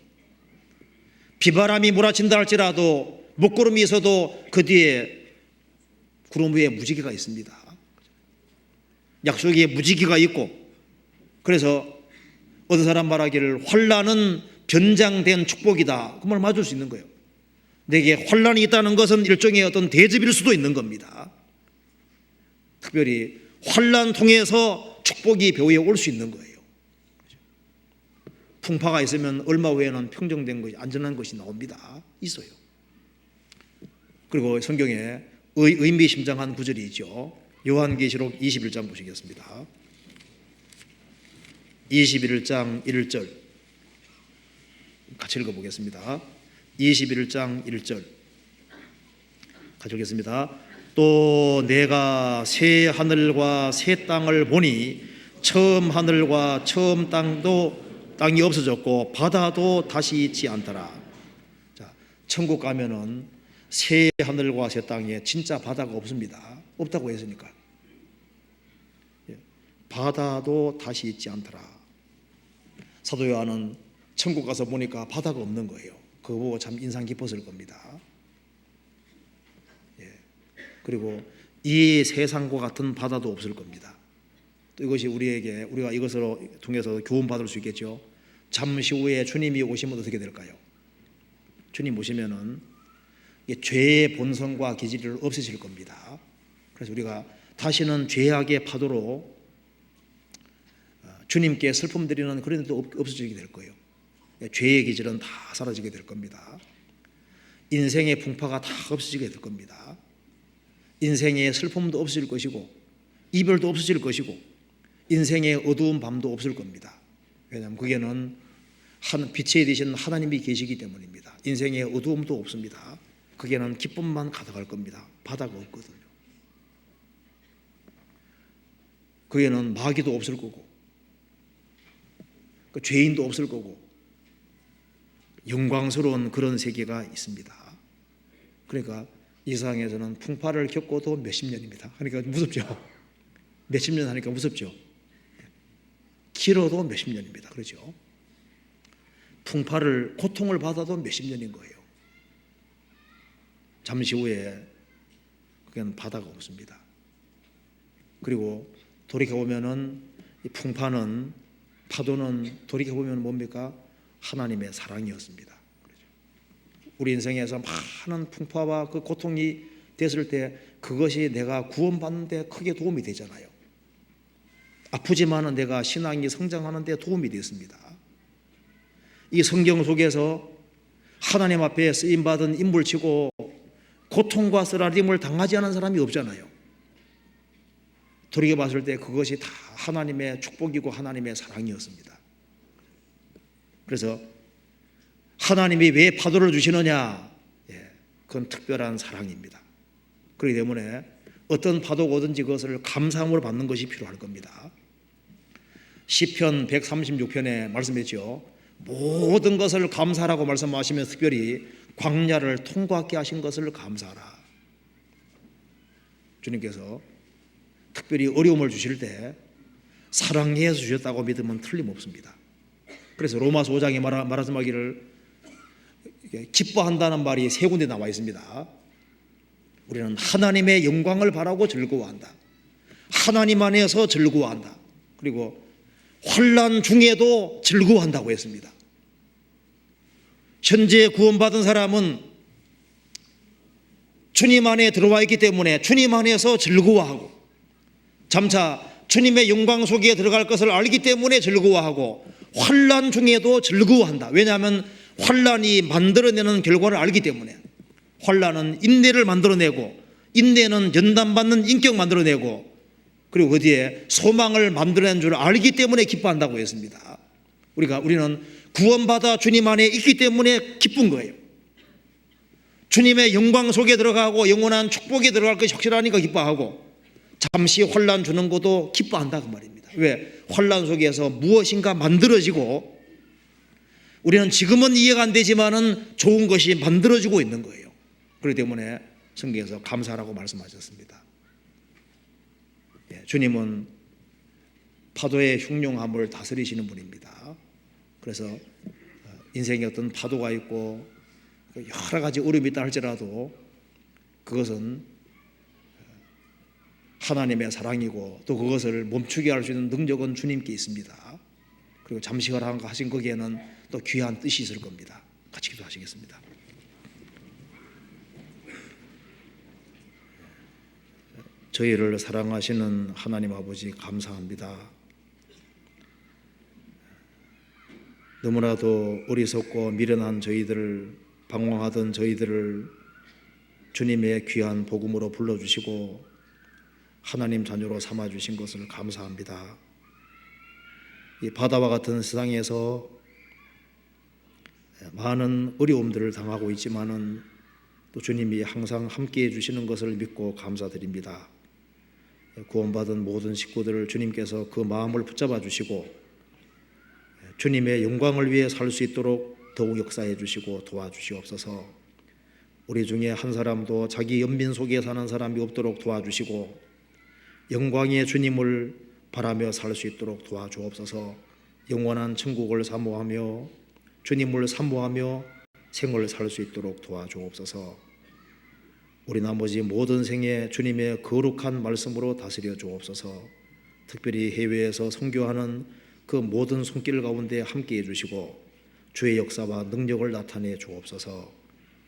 비바람이 몰아친다 할지라도 먹구름이 있어도 그 뒤에 구름 위에 무지개가 있습니다. 약속에 무지개가 있고, 그래서 어떤 사람 말하기를 환난은 변장된 축복이다. 그 말 맞을 수 있는 거예요. 내게 환난이 있다는 것은 일종의 어떤 대접일 수도 있는 겁니다. 특별히 환난 통해서 축복이 배후에 올 수 있는 거예요. 풍파가 있으면 얼마 후에는 평정된 것이, 안전한 것이 나옵니다. 있어요. 그리고 성경에 의미심장한 구절이 있죠. 요한계시록 21장 보시겠습니다. 21장 1절 같이 읽어보겠습니다. 21장 1절 같이 읽겠습니다. 또 내가 새 하늘과 새 땅을 보니 처음 하늘과 처음 땅이 없어졌고 바다도 다시 있지 않더라. 자, 천국 가면은 새 하늘과 새 땅에 진짜 바다가 없습니다. 없다고 했으니까. 바다도 다시 있지 않더라. 사도 요한은 천국 가서 보니까 바다가 없는 거예요. 그거 보고 참 인상 깊었을 겁니다. 그리고 이 세상과 같은 바다도 없을 겁니다. 또 이것이 우리가 이것을 통해서 교훈 받을 수 있겠죠. 잠시 후에 주님이 오시면 어떻게 될까요? 주님 오시면은 죄의 본성과 기질을 없애실 겁니다. 그래서 우리가 다시는 죄악의 파도로 주님께 슬픔 드리는 그런 일도 없어지게 될 거예요. 죄의 기질은 다 사라지게 될 겁니다. 인생의 풍파가 다 없어지게 될 겁니다. 인생의 슬픔도 없어질 것이고 이별도 없어질 것이고 인생의 어두운 밤도 없을 겁니다. 왜냐하면 거기에는 빛에 되신 하나님이 계시기 때문입니다. 인생의 어두움도 없습니다. 거기에는 기쁨만 가득할 겁니다. 바다가 없거든요. 거기에는 마귀도 없을 거고 죄인도 없을 거고 영광스러운 그런 세계가 있습니다. 그러니까 이 세상에서는 풍파를 겪어도 몇십 년입니다. 그러니까 무섭죠. 몇십 년 하니까 무섭죠. 길어도 몇십 년입니다. 그렇죠? 풍파를, 고통을 받아도 몇십 년인 거예요. 잠시 후에 그냥 바다가 없습니다. 그리고 돌이켜보면은 이 풍파는, 파도는 돌이켜보면 뭡니까? 하나님의 사랑이었습니다. 우리 인생에서 많은 풍파와 그 고통이 됐을 때 그것이 내가 구원받는 데 크게 도움이 되잖아요. 아프지만은 내가 신앙이 성장하는 데 도움이 됐습니다. 이 성경 속에서 하나님 앞에 쓰임받은 인물치고 고통과 쓰라림을 당하지 않은 사람이 없잖아요. 돌이켜봤을 때 그것이 다 하나님의 축복이고 하나님의 사랑이었습니다. 그래서 하나님이 왜 파도를 주시느냐? 그건 특별한 사랑입니다. 그렇기 때문에 어떤 파도가 오든지 그것을 감사함으로 받는 것이 필요할 겁니다. 시편 136편에 말씀했죠. 모든 것을 감사하라고 말씀하시면서 특별히 광야를 통과하게 하신 것을 감사하라. 주님께서 특별히 어려움을 주실 때 사랑해서 주셨다고 믿으면 틀림없습니다. 그래서 로마서 5장에 말씀하기를 기뻐한다는 말이 세 군데 나와 있습니다. 우리는 하나님의 영광을 바라고 즐거워한다. 하나님 안에서 즐거워한다. 그리고 환난 중에도 즐거워한다고 했습니다. 현재 구원받은 사람은 주님 안에 들어와 있기 때문에 주님 안에서 즐거워하고, 점차 주님의 영광 속에 들어갈 것을 알기 때문에 즐거워하고, 환난 중에도 즐거워한다. 왜냐하면 환난이 만들어내는 결과를 알기 때문에. 환난은 인내를 만들어내고, 인내는 연단받는 인격 만들어내고, 그리고 그 뒤에 소망을 만들어낸 줄 알기 때문에 기뻐한다고 했습니다. 우리는 구원받아 주님 안에 있기 때문에 기쁜 거예요. 주님의 영광 속에 들어가고 영원한 축복에 들어갈 것이 확실하니까 기뻐하고, 잠시 환난 주는 것도 기뻐한다 그 말입니다. 왜? 환난 속에서 무엇인가 만들어지고, 우리는 지금은 이해가 안 되지만은 좋은 것이 만들어지고 있는 거예요. 그렇기 때문에 성경에서 감사라고 말씀하셨습니다. 주님은 파도의 흉흉함을 다스리시는 분입니다. 그래서 인생에 어떤 파도가 있고 여러 가지 어려움이 있다 할지라도 그것은 하나님의 사랑이고, 또 그것을 멈추게 할 수 있는 능력은 주님께 있습니다. 그리고 잠시 허락하신 거기에는 또 귀한 뜻이 있을 겁니다. 같이 기도하시겠습니다. 저희를 사랑하시는 하나님 아버지 감사합니다. 너무나도 어리석고 미련한 저희들을, 방황하던 저희들을 주님의 귀한 복음으로 불러주시고 하나님 자녀로 삼아주신 것을 감사합니다. 이 바다와 같은 세상에서 많은 어려움들을 당하고 있지만은 또 주님이 항상 함께해 주시는 것을 믿고 감사드립니다. 구원받은 모든 식구들을 주님께서 그 마음을 붙잡아 주시고 주님의 영광을 위해 살 수 있도록 더욱 역사해 주시고 도와주시옵소서. 우리 중에 한 사람도 자기 연민 속에 사는 사람이 없도록 도와주시고 영광의 주님을 바라며 살 수 있도록 도와주옵소서. 영원한 천국을 사모하며 주님을 사모하며 생을 살 수 있도록 도와주옵소서. 우리 나머지 모든 생에 주님의 거룩한 말씀으로 다스려 주옵소서. 특별히 해외에서 선교하는 그 모든 손길 가운데 함께해 주시고 주의 역사와 능력을 나타내 주옵소서.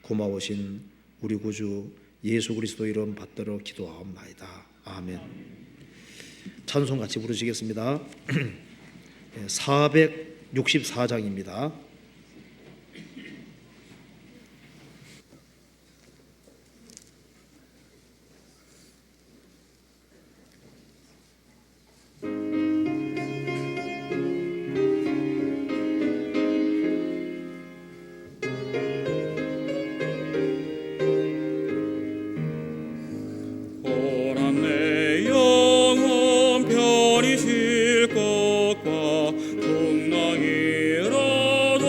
고마우신 우리 구주 예수 그리스도 이름 받들어 기도하옵나이다. 아멘. 찬송 같이 부르시겠습니다. 464장입니다. 동강이라도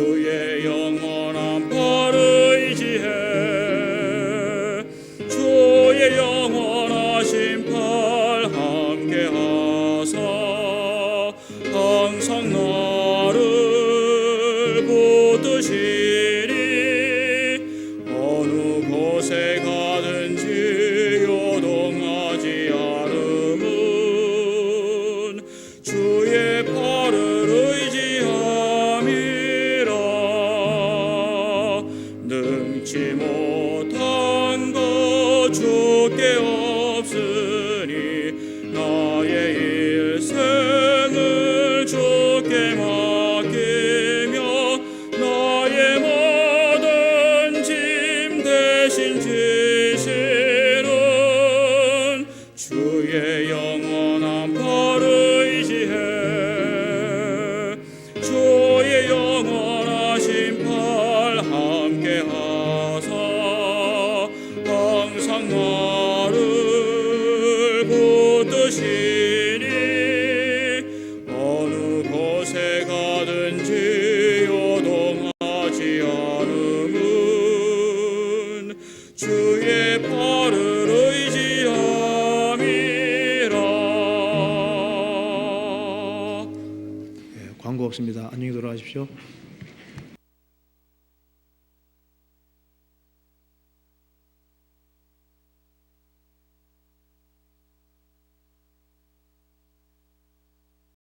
주의 영원한 팔을 의지해 주의 영원하신 팔 함께 하사 항상 나를 붙드시리 어느 곳에 가든지 요동하지 않음은 주의 팔을 의지함이라 능치 못한 것 주께 없으니 나의 일생을 주께 맡기며 나의 모든 짐 대신 지시는 주의 영원한 팔을 의지해 주의 영원하신 팔 함께 하사 항상 나를 붙드시니 어느 곳에 가든지 요동하지 않음은 주의 팔을 의지함이라. 광고 없습니다. 안녕히 돌아가십시오.